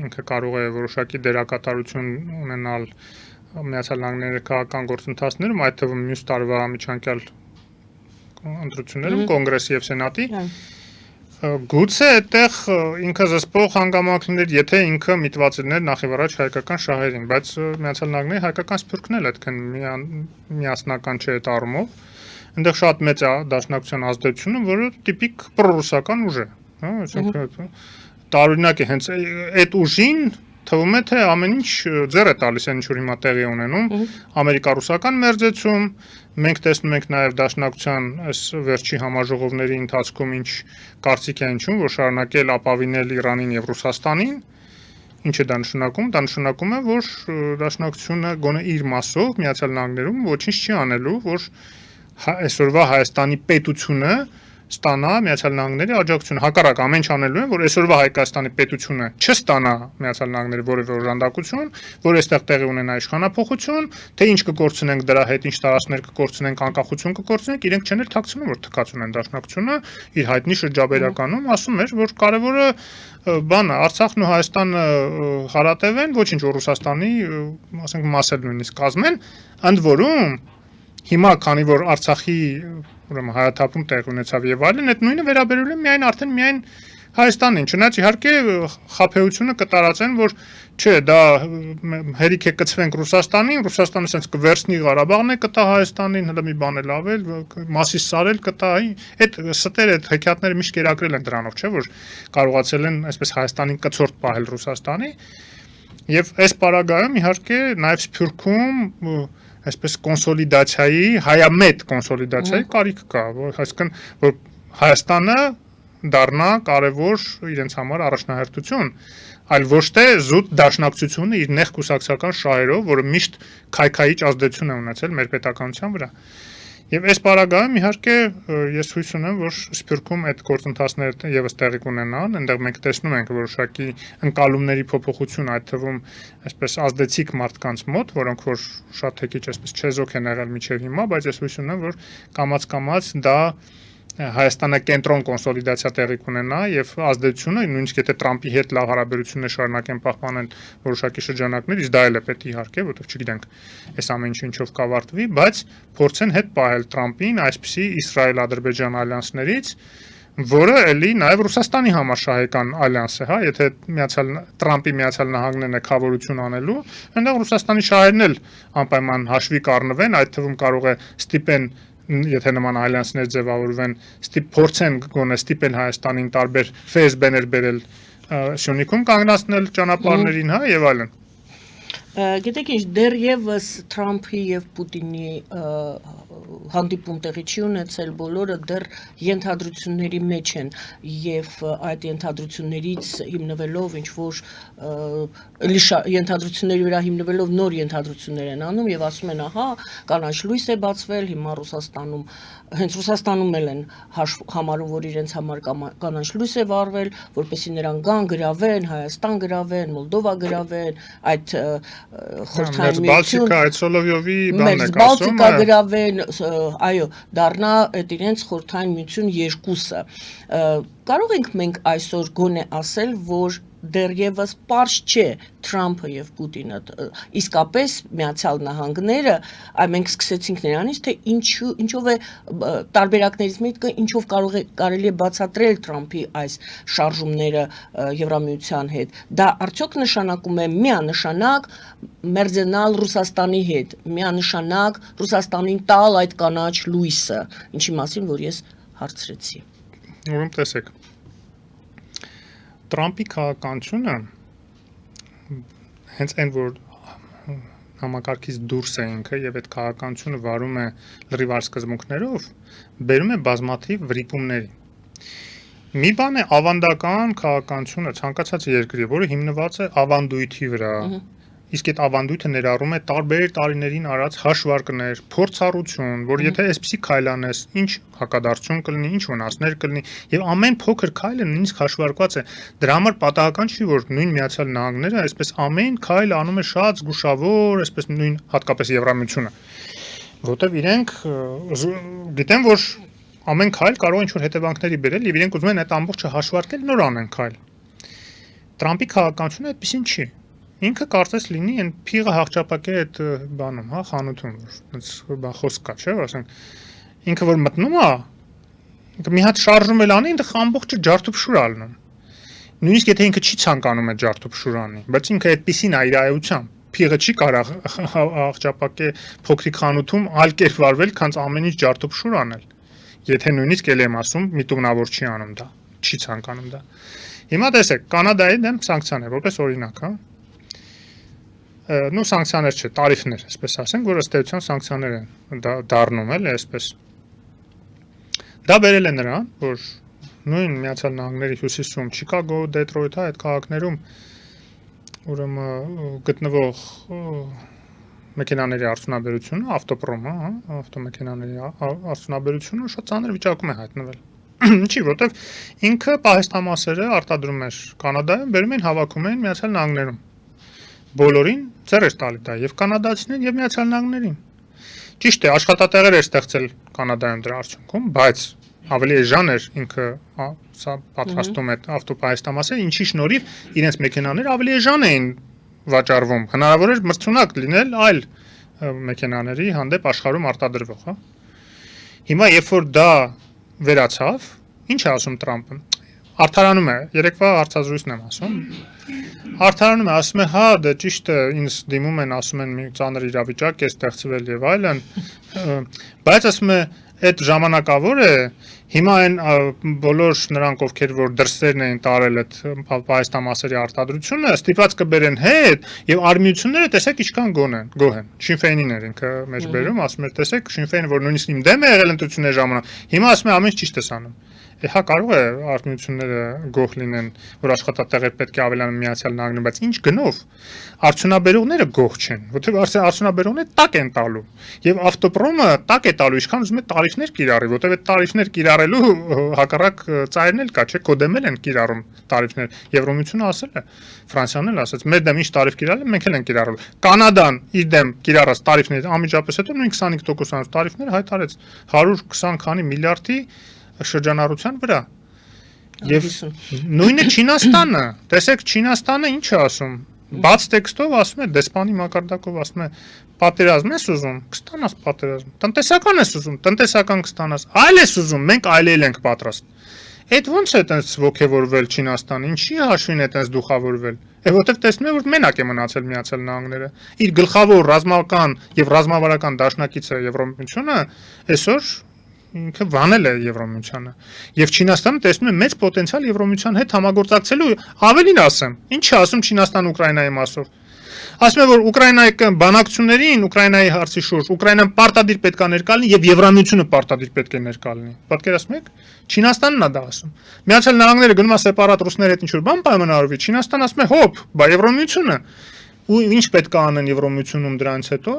Speaker 2: ինքը կարող է որոշակի դերակատարություն ունենալ Միացյալ Նահանգների քաղաքական գործընթացներում, այդ թվում մյուս տարվա միջանկյալ ընտրություններում կոնգրեսի եւ սենատի, գուցե այդտեղ ինքը զսպող հանգամանքներ, եթե ինքը միտված լիներ նախ եւ առաջ հայկական շահերին, բայց Միացյալ Նահանգների հայկական սփյուռքն էլ այդքան միասնական չէ այդ առումով, այնտեղ շատ մեծ է դաշնակցության ազդեցությունը, որը տիպիկ պրոռուսական ուժ է, հա, այսինքն տարօրինակ է հենց այդ ուժին թվում է թե ամեն ինչ ձեռ է տալիս այն ինչ որ հիմա տեղի ունենում ամերիկա-ռուսական մերձեցում, մենք տեսնում ենք նաև դաշնակցության այս վերջի համաժողովների ընթացքում ինչ կարծիք է հնչում, որ շարունակել ապավինել Իրանին եւ Ռուսաստանին, ինչ է դա նշանակում, դա նշանակում է, որ դաշնակցությունը գոնե իր մասով Միացյալ Նահանգներում ոչինչ չի անելու, որ այսօրվա Հայաստանի պետությունը ստանա Միացյալ Նահանգների աջակցությունը, հակառակ ամեն ինչ անելու են, որ այսօրվա Հայաստանի պետությունը չստանա Միացյալ Նահանգների որևէ օժանդակություն, որ այստեղ տեղի ունենա իշխանափոխություն, թե ինչ կկորցնենք դրա հետ, ինչ տարածքներ կկորցնենք, անկախություն կկորցնենք, իրենք չեն էլ թաքցնում, որ թքած ունեն դաշնակցությունը, իր հայտնի շրջաբերականում ասում էր, որ կարևորը բանը Արցախն ու Հայաստանը հարատև են, ոչինչ որ Ռուսաստանի, ասենք, մասեր նույնիսկ կազմեն, ընդ որում հիմա քանի որ Արցախի ուրեմն հայաթափում տեղ ունեցավ եւ այլն, այդ նույնը վերաբերում է միայն արդեն միայն Հայաստանին, չնայած իհարկե խաբեությունը կտարածեն, որ չէ, դա հերիք է կծվենք Ռուսաստանին, Ռուսաստանը ասենց կվերցնի Ղարաբաղն է կտա Հայաստանին, հələ մի բան էլ ավել, մասից սարել կտա, այդ ստերը, այդ հեքիաթները միշտ կերակրել են դրանով, չէ, որ կարողացել են այսպես Հայաստանին կցորդ պահել Ռուսաստանի, եւ այս պարագայում իհարկե նաեւ Սփյուռքում այսպես կոնսոլիդացիայի, հայամետ կոնսոլիդացիայի կարիք կա, այսինքն որ Հայաստանը դառնա կարևոր իրենց համար առաջնահերթություն, այլ ոչ թե զուտ դաշնակցությունը իր նեղ կուսակցական շահերով, որը միշտ քայքայիչ ազդեցություն է ունեցել մեր պետականության վրա։ Եվ այս պարագայում իհարկե ես հույս ունեմ, որ Սփյուռքում այդ գործընթացները եւս տեղի կունենան, այնտեղ մենք տեսնում ենք որոշակի ընկալումների փոփոխություն, այդ թվում այսպես ազդեցիկ մարդկանց մոտ, որոնք որ շատ թեկիչ այսպես չեզոք են եղել միջև հիմա, բայց ես հույս ունեմ, որ կամաց-կամաց դա Հայաստանակենտրոն կոնսոլիդացիա տեղի կունենա եւ ազդեցությունը նույնիսկ եթե Տրամպի հետ լավ հարաբերություններ շարունակեն պահպանել որոշակի շրջանակներ, իսկ դա էլ է պետք իհարկե, որովհետեւ չգիտենք այս ամեն ինչը ինչով կավարտվի, բայց փորձեն հետ պահել Տրամպին այսպիսի Իսրայել-Ադրբեջան ալյանսներից, որը էլի նաեւ Ռուսաստանի համար շահեկան ալյանս է, հա, եթե Տրամպի Միացյալ Նահանգներն է խավորություն անելու, այնտեղ Ռուսաստանի շահերն էլ անպայման հաշվի կառնվեն, այդ թվում կարող է ստիպեն եթե նման ալյանսներ ձևավորվեն, փորձեն գոնե ստիպել Հայաստանին տարբեր ՖՍԲ-ներ բերել Սյունիքում կանգնացնել ճանապարհներին, հա, եւ այլն։
Speaker 1: Գիտեք ինչ, դեռևս Թրամփի եւ Պուտինի հանդիպում տեղի չի ունեցել, բոլորը դեռ ենթադրությունների մեջ են եւ այդ ենթադրություններից հիմնվելով ինչ որ ենթադրությունների վրա հիմնվելով նոր ենթադրություններ են անում եւ ասում են, ահա, կանաչ լույս է բացվել, հիմա Ռուսաստանում հենց Ռուսաստանում էլ են համարում, որ իրենց համար կանաչ լույս է վառվել, որպեսզի նրանք գան գրավեն, Հայաստան գրավեն, Մոլդովա գրավեն, այդ խորհրդային միություն,
Speaker 2: այդ Սոլովյովի բանն է
Speaker 1: ասում, գրավեն, այո, դառնա այդ իրենց խորհրդային միություն երկուսը։ Կարող ենք մենք այսօր գոնե ասել, որ դեռևս պարզ չէ Թրամփը եւ Պուտինը իսկապես Միացյալ Նահանգները, այ մենք սկսեցինք նրանից, թե ինչով է տարբերակներից մեկը ինչով կարելի է բացատրել Թրամփի այս շարժումները Եվրամիության հետ։ Դա արդյոք նշանակում է միանշանակ մերձենալ Ռուսաստանի հետ, միանշանակ Ռուսաստանին տալ այդ կանաչ լույսը, ինչի մասին որ ես հարցրեցի։
Speaker 2: Ուրեմն տեսեք, Թրամփի քաղաքականությունը հենց այն որ համակարգից դուրս է ինքը եւ այդ քաղաքականությունը վարում է լրիվ այլ սկզբունքներով, բերում է բազմաթիվ վրիպումների։ Մի բան է ավանդական քաղաքականությունը ցանկացած երկրի, որը հիմնված է ավանդույթի վրա։ Իսկ այդ ավանդույթը ներառում է տարբեր տարիներին արած հաշվարկներ, փորձառություն, որ եթե այսպիսի քայլ անես, ինչ հակադարձություն կլինի, ինչ վնասներ կլինի, եւ ամեն փոքր քայլը նույնիսկ հաշվարկված է։ Դրա համար պատահական չի, որ նույն Միացյալ Նահանգները այսպես ամեն քայլ անում է շատ զգուշավոր, այսպես նույն հատկապես Եվրամիությունը, որտեղ իրենք գիտեն, որ ամեն քայլ կարող է ինչ-որ հետևանքների բերել եւ իրենք ուզում են այդ ամբողջը հաշվարկել, նոր անեն քայլ։ Թրամփի քաղաքականությունը այդպեսին չի։ Ինքը կարծես լինի այն փիղը հաղճապակի այդ բանում, հա, խանութում, որ բա խոսք կա, չէ՞, ասենք։ Ինքը որ մտնում է, ինքը մի հատ շարժում էլ անի, ինքը ամբողջը ջարդուփշուր ալնում։ Նույնիսկ եթե ինքը չի ցանկանում այդ ջարդուփշուր անի, բայց ինքը այդպեսին է իր այությամբ։ Փիղը չի կարող հաղճապակի փոքրիկ խանութում այլ կերպ վարվել, քան ամեն ինչ ջարդուփշուր անել։ Եթե նույնիսկ էլ եմ ասում, միտումնավոր չի անում դա, չի ցանկանում դա։ Հիմա տեսեք, Կանադայի դեմ սանկցիաներ, որպես օրինակ, հա։ Նու սանկցիաներ չէ, տարիֆներ, այսպես ասենք, որ ըստ էության սանկցիաներ են դառնում, էլի, այսպես։ Դա բերել է նրան, որ նույն Միացյալ Նահանգների հյուսիսում, Չիկագո, Դեթրոյթ, այդ քաղաքներում ուրեմն գտնվող մեքենաների արդյունաբերությունը, ավտոպրոմը, հա, ավտոմեքենաների արդյունաբերությունը շատ ծանր վիճակում է հայտնվել։ Ինչի, որտեվ ինքը պահեստամասերը արտադրում էր Կանադայում, բերում են հավաքում են Միացյալ Նահանգներում։ Բոլորին ծեր էր տալի դա եւ կանադացիներին եւ Միացյալ Նահանգներին։ Ճիշտ է, աշխատատեղեր էր ստեղծել Կանադայում դրա արդյունքում, բայց ավելի էժան էր ինքը, սա պատրաստում է ավտոպահեստամասը, ինչի շնորհիվ իրենց մեքենաները ավելի էժան էին վաճառվում։ Հնարավոր էր մրցունակ լինել այլ մեքենաների հանդեպ աշխարհում արտադրվող, հա։ Հիմա երբ որ դա վերացավ, ինչ է ասում Թրամփը։ Արդարանում է, երեկվա հարցազրույցն եմ ասում։ Արդարանում է, ասում է, հա, դա ճիշտ է, ինձ դիմում են, ասում են մի ծանր իրավիճակ է ստեղծվել եւ այլն, բայց ասում է, այդ ժամանակավոր է, հիմա այն բոլոր նրանք, ովքեր որ դրսերն էին տարել այդ պահեստամասերի արտադրությունը, ստիպված կբերեն հետ եւ արմիությունները տեսեք ինչքան գոհ են։ Շինֆեյնին էր ինքը մեջ բերում, ասում էր, տեսեք, Շինֆեյնը որ նույնիսկ իմ դեմ է եղել ընտրությունների ժամանակ, հիմա ասում է ամեն ինչ ճիշտ է անում։ Հա կարող է արդյունությունները գոհ լինեն, որ աշխատատեղեր պետք է ավելանան Միացյալ Նահանգներում, բայց ինչ գնով արդյունաբերողները գոհ չեն, որովհետեւ արդյունաբերողները տակ են տալու եւ ավտոպրոմը տակ է տալու, ինչքան ուզում է տարիֆներ կիրառի, որովհետեւ այդ տարիֆներ կիրառելու հակառակ ծայրն էլ կա, չէ՞, կոդեմել են կիրառում տարիֆներ։ Եվրոմիությունը ասել է, Ֆրանսիան էլ ասաց, մեր դեմ ինչ տարիֆ կիրառել, մենք էլ ենք կիրառել։ Կանադան իր դեմ կիրառած տարիֆներ անմիջապես հետո նույն 25% տարիֆներ հայտարարեց 120 քանի միլիարդի շրջանառության վրա։ Եվ նույնը Չինաստանը, տեսեք Չինաստանը ինչ է ասում, բաց տեքստով ասում է, դեսպանի մակարդակով ասում է, պատերազմ ես ուզում, կստանաս պատերազմ, տնտեսական ես ուզում, տնտեսական կստանաս, այլ ես ուզում, մենք այլել ենք պատրաստ։ Այդ ոնց է տենց ոգևորվել Չինաստանը, ինչի հաշվին է տենց դուխավորվել։ Որովհետև տեսնում է, որ մենակ է մնացել Միացյալ Նահանգները։ Իր գլխավոր ռազմական եւ ռազմավարական դաշնակիցը Եվրոմիությունը այսօր ինքը վանել է Եվրոմիությանը եւ Չինաստանը տեսնում է մեծ պոտենցիալ Եվրոմիության հետ համագործակցելու, ավելին ասեմ, ինչ է ասում Չինաստան Ուկրաինայի մասով, ասում է որ Ուկրաինայի բանակցություններին, Ուկրաինայի հարցի շուրջ, Ուկրաինան պարտադիր պետք է ներկա լինի եւ Եվրամիությունը պարտադիր պետք է ներկա լինի։ Պատկերացնում եք։ Չինաստանն է դա ասում։ Միացյալ Նահանգները գնում է սեպարատ ռուսների հետ ինչ-որ բան պայմանավորվի, Չինաստան ասում է հոп, բա Եվրամիությունը ու ինչ պետք է անեն Եվրամիությունում դրանից հետո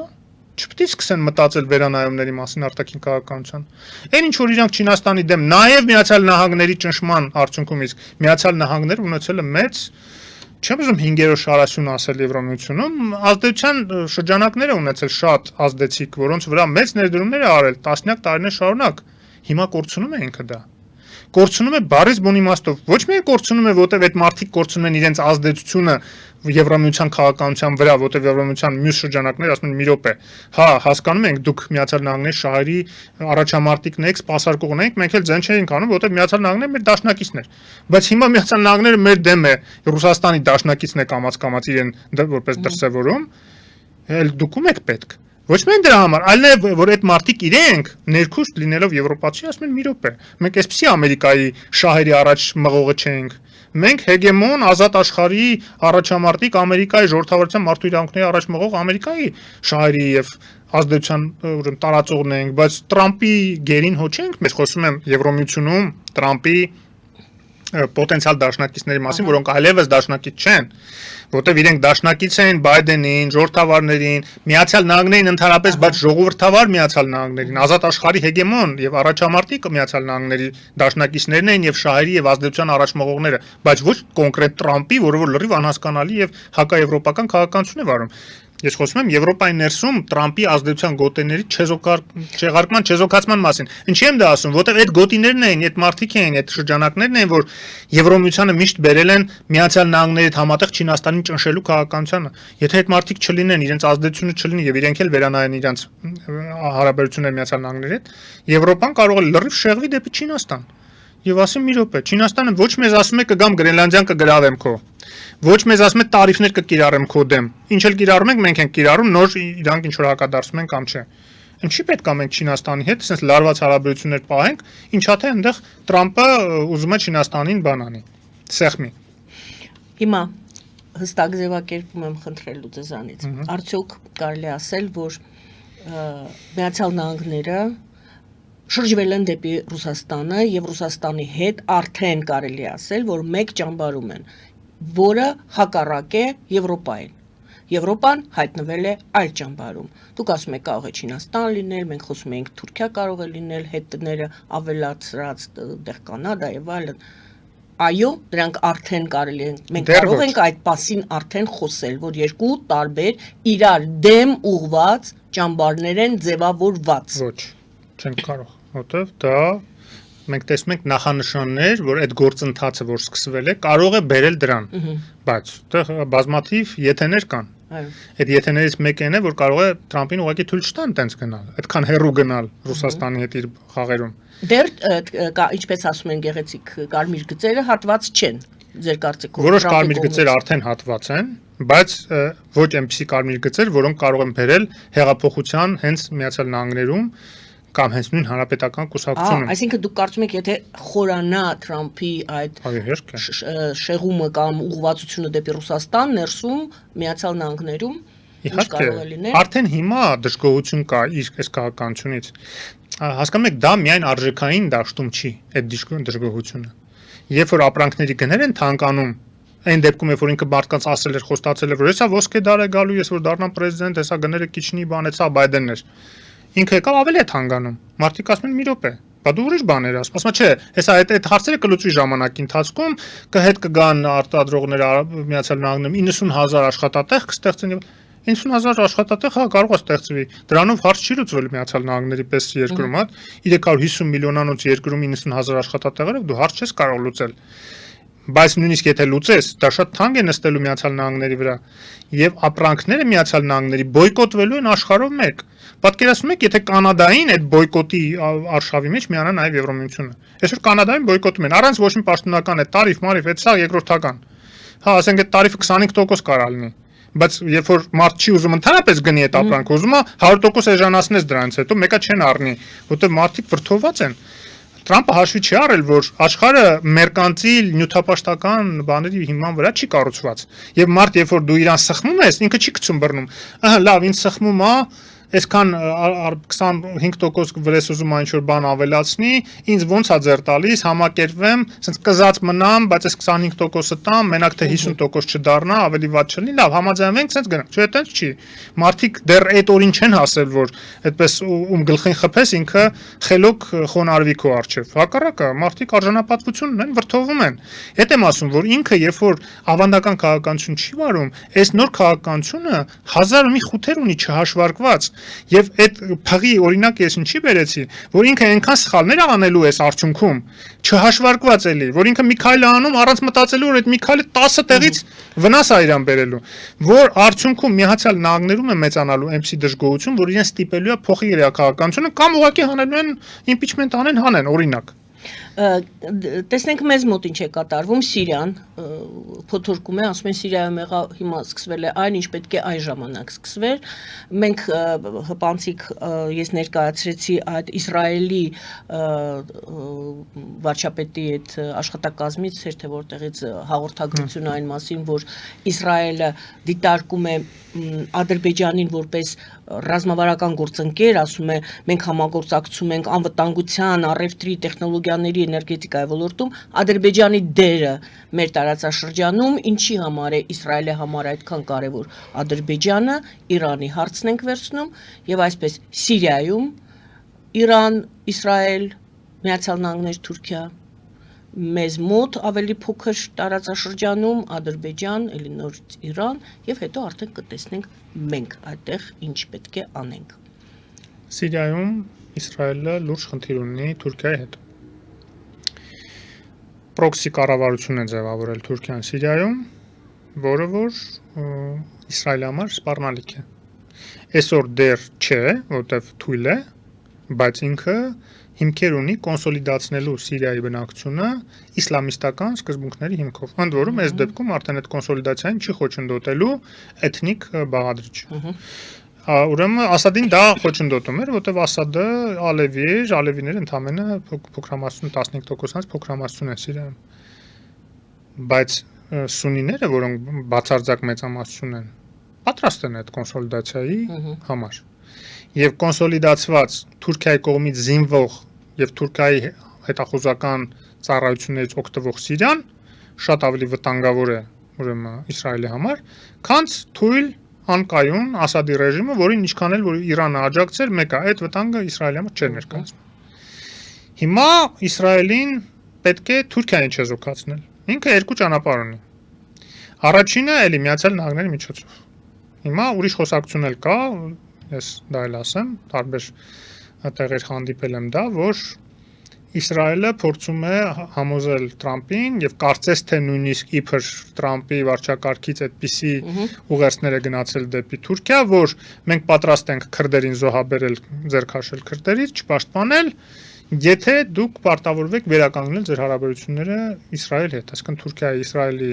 Speaker 2: չպետք է սկսեն մտածել վերանայումների մասին արտաքին քաղաքականության։ Այն ինչ որ իրանք Չինաստանի դեմ նաև Միացյալ Նահանգների ճնշման արդյունքում իսկ Միացյալ Նահանգները ունեցել է մեծ, չեմ ուզում 5-րդ շարասյուն ասել Եվրամիությունում, ազդեցության շրջանակներ է ունեցել շատ ազդեցիկ, որոնց վրա մեծ ներդրումներ է արել տասնյակ տարիներ շարունակ։ Հիմա կորցնում է ինքը դա։ Կորցնում է բարից բուն իմաստով։ Ոչ միայն կորցնում է, որտեղ այդ մարդիկ կորցնում են իրենց ազդեցությունը Եվրամիության քաղաքականության վրա, որտեղ Եվրամիության մյուս շրջանակներ ասում են մի րոպե։ Հա, հասկանում ենք, դուք Միացյալ Նահանգների շահերի առաջամարտիկն եք, սպասարկողն եք, մենք էլ ձեն չէինք անում, որտեղ Միացյալ Նահանգները մեր դաշնակիցն էր։ Բայց հիմա Միացյալ Նահանգները մեր դեմ է, Ռուսաստանի դաշնակիցն է կամաց իրեն որպես դրսևորում, էլ դուք ում եք պետք։ Ոչ միայն դրա համար, այլ նաև որ այդ մարդիկ իրենք ներքուստ լինելով եվրոպացի ասում են մի րոպե։ Մենք այսպեսի Ամերիկայի շահերի առաջ մղողը չենք։ Մենք հեգեմոն ազատ աշխարհի առաջամարտիկ Ամերիկայի ժողովրդավարության մարդու իրավունքների առաջ մղող Ամերիկայի շահերի եւ ազդեցության տարածողն ենք, բայց Տրամպի գերին հո չենք, մենք խոսում եմ Եվրոմիությունում Տրամպի պոտենցիալ դաշնակիցների մասին, որոնք այլևս դաշնակից չեն, որտեղ իրենք դաշնակից են Բայդենին, ժողովրդավարներին, Միացյալ Նահանգներին ընդհանրապես, բայց ժողովրդավար Միացյալ Նահանգներին, ազատ աշխարհի հեգեմոն եւ առաջամարտիկ Միացյալ Նահանգների դաշնակիցներն են եւ շահերի եւ ազդեցության առաջմղողները, բայց ոչ կոնկրետ Տրամպի, որը որ լրիվ անհասկանալի եւ հակաեվրոպական քաղաքականություն է վարում։ Ես խոսում եմ Եվրոպայի ներսում Տրամպի ազդեցության գոտիների չեղարկման, չեզոքացման մասին։ Ինչի եմ դա ասում, որտեղ այդ գոտիներն են, այդ մարդիկ են, այդ շրջանակներն են, որ Եվրոմիությանը միշտ բերել են Միացյալ Նահանգների հետ համատեղ Չինաստանին ճնշելու քաղաքականությանը։ Եթե այդ մարդիկ չլինեն, իրենց ազդեցությունը չլինի եւ իրենք էլ վերանայեն իրենց հարաբերությունները Միացյալ Նահանգների հետ, Եվրոպան կարող է լրիվ շեղվի դեպի Չինաստան։ Եվ ասեմ մի րոպե, Չինաստանը ոչ մեզ ասում է կգամ Գրենլանդիան կգրավեմ քո։ Ոչ մեզ ասում է տարիֆներ կկիրառեմ քո դեմ։ Ինչ էլ կիրառում ենք, մենք ենք կիրառում, նոր իրանք ինչ որ հակադարձում են կամ չէ։ Ինչի պետք է մենք Չինաստանի հետ այսպես լարված հարաբերություններ պահենք, ինչա թե այնտեղ Տրամպը ուզում է Չինաստանին բան անի։ Սեղմի։
Speaker 1: Հիմա հստակ ձևակերպում եմ խնդրելու ձեզանից։ Արդյոք կարելի ասել, որ Միացյալ Նահանգները շրջվել են դեպի Ռուսաստանը եւ Ռուսաստանի հետ արդեն կարելի ասել, որ մեկ ճամբարում են, որը հակառակ է Եվրոպային։ Եվրոպան հայտնվել է այլ ճամբարում։ Դուք ասում եք կարող է Չինաստան լինել, մենք խոսում ենք Թուրքիա կարող է լինել, հետները ավելացրած դեղ Կանադա եւ այլն։ Այո, դրանք արդեն կարելի են, մենք կարող ենք այդ մասին արդեն խոսել, որ երկու տարբեր իրար դեմ ուղված ճամբարներ են ձևավորված։
Speaker 2: Ոչ, չենք կարող, որտեվ դա մենք տեսնում ենք նախանշաններ, որ այդ գործընթացը, որ սկսվել է, կարող է բերել դրան, բայց այդտեղ բազմաթիվ եթեներ կան։ Այդ եթեներից մեկն է, որ կարող է Տրամպին ուղղակի թույլ չտան տենց գնալ, այդքան հեռու գնալ Ռուսաստանի հետ իր խաղերում։
Speaker 1: Դեռ ինչպես ասում են գեղեցիկ կարմիր գծերը հատված չեն, ձեր կարծիքով։
Speaker 2: Որոշ կարմիր գծեր արդեն հատված են, բայց ոչ այնպիսի կարմիր գծեր, որոնք կարող են բերել հեղափոխության հենց Միացյալ Նահանգներում կամ հենց նույն հանրապետական կուսակցությունը։
Speaker 1: Այսինքն դուք կարծում եք, եթե խորանա Տրամփի այդ շեղումը կամ ուղղվածությունը դեպի Ռուսաստան ներսում Միացյալ Նահանգներում ինչ կարող է լինել։
Speaker 2: Արդեն հիմա դժգոհություն կա իր այս քաղաքականությունից։ Հասկանում եք, դա միայն արժեքային դաշտում չի, այդ դժգոհությունը։ Երբ որ ապրանքների գներ են թանկանում, այն դեպքում երբ որ ինքը մարդկանց ասել էր, խոստացել էր, որ հեսա ոսկե դար է գալու, ես որ դառնամ պրեզիդենտ, հեսա գները քիչնի բան է, սա Բայդենն էր։ Ինքը եկավ ավելի է թանկանում։ Մարդիկ ասում են մի րոպե, բա դու ուրիշ բաներ ասում։ Ասում չէ, հեսա այդ հարցերը կլուծվի ժամանակի ընթացքում, կհետ կգան արտադրողները Միացյալ Նահանգներում 90,000 աշխատատեղ կստեղծեն եւ 90,000 աշխատատեղ հա կարող է ստեղծվի։ Դրանով հարց չի լուծվել Միացյալ Նահանգների պես երկրում, հա 350 միլիոնանոց երկրում 90,000 աշխատատեղերով դու հարց չես կարող լուծել։ Բայց նույնիսկ եթե լուծես, դա շատ թանկ է նստելու Միացյալ Նահանգների վրա եւ ապրանքները Միացյալ Նահանգների բոյկոտվելու են աշխարհով մեկ։ Պատկերացնում եք, եթե Կանադային այդ բոյկոտի արշավի մեջ միանա նաեւ Եվրոմիությունը։ Այսօր Կանադային բոյկոտում են, առանց ոչ մի պաշտոնական է տարիֆ, մարիֆ, այդ սա երկրորդական։ Հա, ասենք այդ տարիֆը 25% կարա լինի։ Բայց երբ որ մարդ չի ուզում ընդհանրապես գնի այդ ապրանքը, ուզում է 100% էժանացնես դրանից հետո մեկը չեն առնի, որտեղ մարդիկ վրդովված են։ Տրամպը հաշվի չի առել, որ աշխարհը մերկանտիլ նյութապաշտական բաների հիման վրա չի կառուցված։ Եվ մարդ, երբ որ դու իրան սխմում ես, ինքը չի գցում բռնում։ Ահա, լավ, ինձ սխմում է, այսքան 25% վրես ուզում այն ինչ-որ բան ավելացնի, ինձ ոնց է ձեր տալիս, համակերպվեմ, ասենց կզած մնամ, բայց այս 25%-ը տամ, մենակ թե 50% չդառնա, ավելի վատ չլինի, լավ, համաձայնվենք, ասենց գնանք։ Չէ, այդպես չի։ Մարդիկ դեռ այդ օրին չեն հասել, որ այդպես ում գլխին խփես, ինքը խելոք խոնարհվի քո առջև։ Հակառակը, մարդիկ արժանապատվություն ունեն, վրդովում են։ Այդ եմ ասում, որ ինքը երբ որ ավանդական քաղաքականություն չի վարում, այս նոր քաղաքականությունը հազար մի խութեր ունի չհաշվարկված։ Եվ այդ փղի օրինակ ես ինչի բերեցի, որ ինքը այնքան սխալներ անելու էս արդյունքում, չհաշվարկված էլի, որ ինքը մի քայլ անում առանց մտածելու, որ այդ մի քայլը 10 տեղից վնաս է իրան բերելու, որ արդյունքում Միացյալ Նահանգներում է մեծանալու MC դժգոհություն, որ իրեն ստիպելու է փոխի իր քաղաքականությունը կամ ուղղակի հանելու են impeachment հանեն, օրինակ։
Speaker 1: Տեսնենք մեզ մոտ ինչ է կատարվում Սիրիան, փոթորկում է, ասում են Սիրիայում եղա, հիմա սկսվել է այն, ինչ պետք է այն ժամանակ սկսվեր։ Մենք հպանցիկ ես ներկայացրեցի այդ Իսրայելի վարչապետի այդ աշխատակազմից, թե որտեղից հաղորդագրություն այն մասին, որ Իսրայելը դիտարկում է Ադրբեջանին որպես ռազմավարական գործընկեր, ասում է մենք համագործակցում ենք անվտանգության, առևտրի, տեխնոլոգիաների, էներգետիկայի ոլորտում, Ադրբեջանի դերը մեր տարածաշրջանում ինչի համար է Իսրայելի համար այդքան կարևոր Ադրբեջանը, Իրանի հարցն ենք վերցնում եւ այսպես Սիրիայում Իրան, Իսրայել, Միացյալ Նահանգներ, Թուրքիա մեզ մոտ ավելի փոքր տարածաշրջանում Ադրբեջան, էլի նորից Իրան եւ հետո արդեն կտեսնենք մենք այդտեղ ինչ պետք է անենք։
Speaker 2: Սիրիայում Իսրայելը լուրջ խնդիր ունի Թուրքիայի հետ։ Պրոքսի կառավարություն է ձևավորել Թուրքիան Սիրիայում, որը որ Իսրայելի համար սպառնալիք է։ Այսօր դեռ չէ, որտեվ թույլ է, բայց ինքը հիմքեր ունի կոնսոլիդացնելու Սիրիայի բնակչությունը իսլամիստական սկզբունքների հիմքով։ Ընդ որում, այս դեպքում արդեն այդ կոնսոլիդացիային չի խոչընդոտելու էթնիկ բաղադրիչ։ Ուրեմն Ասադին դա խոչընդոտում էր, որտեղ Ասադը ալևի էր, ալևիները ընդամենը փոքրամասնություն 15%-ից փոքրամասնություն են Սիրիայում։ Բայց սունիները, որոնք բացարձակ մեծամասնություն են, պատրաստ են այդ կոնսոլիդացիայի համար։ Եվ կոնսոլիդացված Թուրքիայի կողմից զինվող եւ Թուրքիայի հետախուզական ծառայություններից օգտվող Սիրիան շատ ավելի վտանգավոր է ուրեմն Իսրայելի համար, քան թույլ անկայուն Ասադի ռեժիմը, որին ինչքան էլ որ Իրանը աջակցեր, մեկ է, այդ վտանգը Իսրայելի համար չէր ներկայացնում։ Հիմա Իսրայելին պետք է Թուրքիային չեզոքացնել։ Ինքը երկու ճանապարհ ունի։ Առաջինը էլի Միացյալ Նահանգների միջոցով։ Հիմա ուրիշ խոսակցություն էլ կա, ես դա էլ ասեմ, տարբեր տեղեր հանդիպել եմ դա, որ Իսրայելը փորձում է համոզել Տրամպին եւ կարծես թե նույնիսկ իբր Տրամպի վարչակարգից այդպիսի ուղերձներ է գնացել դեպի Թուրքիա, որ մենք պատրաստ ենք քրդերին զոհաբերել, ձեռքաշել քրդերից, չպաշտպանել, եթե դուք պարտավորվեք վերականգնել ձեր հարաբերությունները Իսրայելի հետ, այսինքն Թուրքիայի Իսրայելի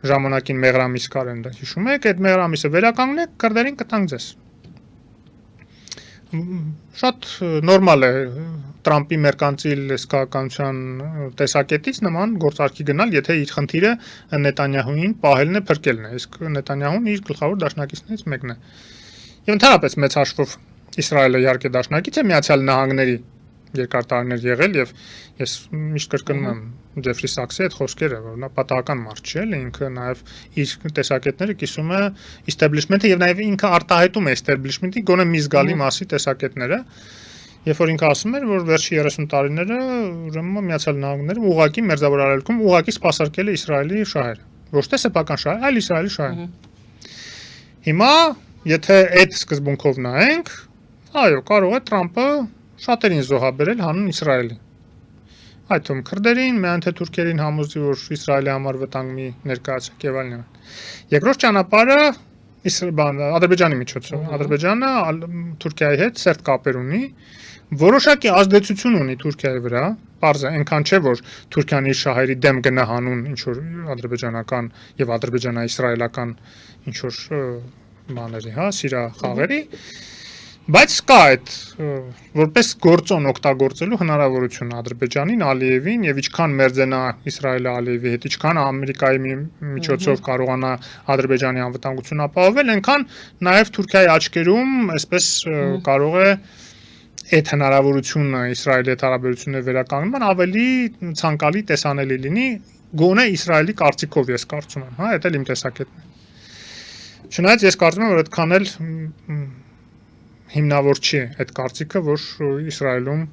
Speaker 2: ժամանակին մեղրամիս կար են դա հիշում եք, այդ մեղրամիսը վերականգնեք, քրդերին կտանք ձեզ։ Շատ նորմալ է Տրամպի մերկանտիլ քաղաքականության տեսակետից նման գործարքի գնալ, եթե իր խնդիրը Նետանյահուին պահելն է, փրկելն է, իսկ Նետանյահուն իր գլխավոր դաշնակիցներից մեկն է։ Եվ ընդհանրապես մեծ հաշվով Իսրայելը իհարկե դաշնակից է Միացյալ Նահանգների երկար տարիներ եղել եւ ես միշտ կրկնում եմ Ջեֆրի Սաքսի այդ խոսքերը, որ նա պատահական մարդ չէ, ինքը նաեւ իր տեսակետները կիսում է establishment-ը եւ նաեւ ինքը արտահայտում է establishment-ի գոնե մի զգալի մասի տեսակետները, երբ որ ինքը ասում էր, որ վերջի 30 տարիները ուրեմն Միացյալ Նահանգներում ուղղակի մերձավոր արևելքում ուղղակի սպասարկել է Իսրայելի շահերը, ոչ թե սեփական շահեր, այլ Իսրայելի շահեր։ Հիմա եթե այդ սկզբունքով նայենք, այո, կարող է Տրամպը շատերին զոհաբերել հանուն Իսրայելի։ Այդ թվում քրդերին, միայն թե թուրքերին համոզի, որ Իսրայելի համար վտանգ մի ներկայացեք եւ այլն։ Երկրորդ ճանապարհը Ադրբեջանի միջոցով։ Ադրբեջանը Թուրքիայի հետ սերտ կապեր ունի, որոշակի ազդեցություն ունի Թուրքիայի վրա, պարզ է, այնքան չէ, որ Թուրքիան իր շահերի դեմ գնա հանուն ինչ որ ադրբեջանական եւ ադրբեջանա-իսրայելական ինչ որ բաների, հա, սիրա խաղերի, Բայց կա այդ որպես գործոն օգտագործելու հնարավորություն Ադրբեջանին, Ալիևին եւ ինչքան մերձենա Իսրայելը Ալիևի հետ, ինչքան Ամերիկայի միջոցով կարողանա Ադրբեջանի անվտանգությունը ապահովել, այնքան նաեւ Թուրքիայի աչքերում այսպես կարող է այդ հնարավորությունը Իսրայելի հետ հարաբերությունների վերականգնման ավելի ցանկալի տեսանելի լինի, գոնե Իսրայելի կարծիքով ես կարծում եմ, հա, դա էլ իմ տեսակետն է։ Չնայած ես կարծում եմ, որ այդքան էլ հիմնավոր չի այդ կարծիքը, որ Իսրայելում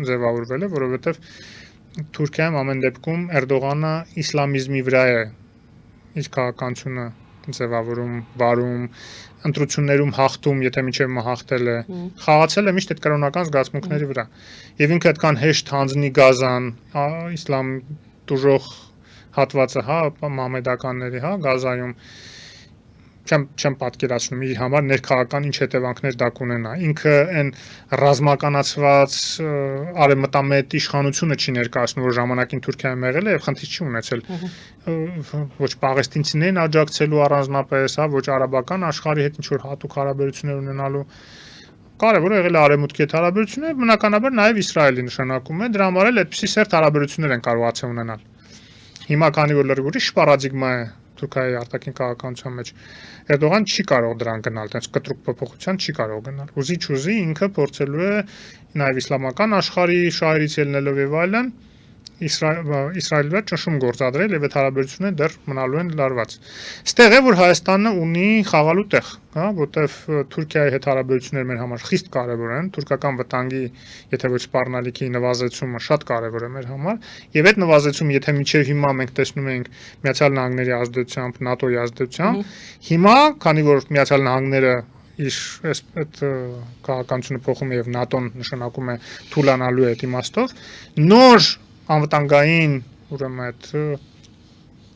Speaker 2: ձևավորվել է, որովհետև Թուրքիայում ամեն դեպքում Էրդողանը իսլամիզմի վրա է իր քաղաքականությունը ձևավորում, վարում, ընտրություններում հաղթում, եթե միջև մահաղթել է, խաղացել է միշտ այդ կրոնական զգացմունքների վրա։ Եվ ինքը այդքան հեշտ հանձնի Գազան, իսլամ տուժող հատվածը, հա, մահմեդականների, հա, Գազայում չեմ պատկերացնում իր համար ներքաղաքական ինչ հետևանքներ դա կունենա։ Ինքը այն ռազմականացված արևմտամետ իշխանությունը չի ներկայացնում, որ ժամանակին Թուրքիայում եղել է եւ խնդիր չի ունեցել ոչ պաղեստինցիներին աջակցելու առանձնապես, հա, ոչ արաբական աշխարհի հետ ինչ որ հատուկ հարաբերություններ ունենալու։ Կարևորը եղել է արևմուտքի հետ հարաբերությունները, բնականաբար նաեւ Իսրայելի նշանակում է, դրա համար էլ այդպիսի սերտ հարաբերություններ են կարողացել ունենալ։ Հիմա քանի որ ուրիշ պարադիգմա է Թուրքիայի արտաքին քաղաքականության մեջ Էրդողան չի կարող դրան գնալ, այդպես կտրուկ փոփոխության չի կարող գնալ։ Ուզի ինքը փորձելու է նաև իսլամական աշխարհի շահերից ելնելով եւ այլն Իսրայելի վրա ճնշում գործադրել եւ այդ հարաբերությունները դեռ մնալու են լարված։ Ստեղ է որ Հայաստանը ունի խաղալու տեղ, հա, որտեվ Թուրքիայի հետ հարաբերությունները մեր համար խիստ կարեւոր են, թուրքական վտանգի, եթե ոչ սպառնալիքի նվազեցումը շատ կարեւոր է մեր համար, եւ այդ նվազեցումը, եթե միջև հիմա մենք տեսնում ենք Միացյալ Նահանգների ազդեցությամբ, ՆԱՏՕ-ի ազդեցությամբ, հիմա, քանի որ Միացյալ Նահանգները իր այդ քաղաքականությունը փոխում է եւ ՆԱՏՕ-ն նշանակում է թուլանալու այդ իմաստով, նոր անվտանգային, ուրեմն այդ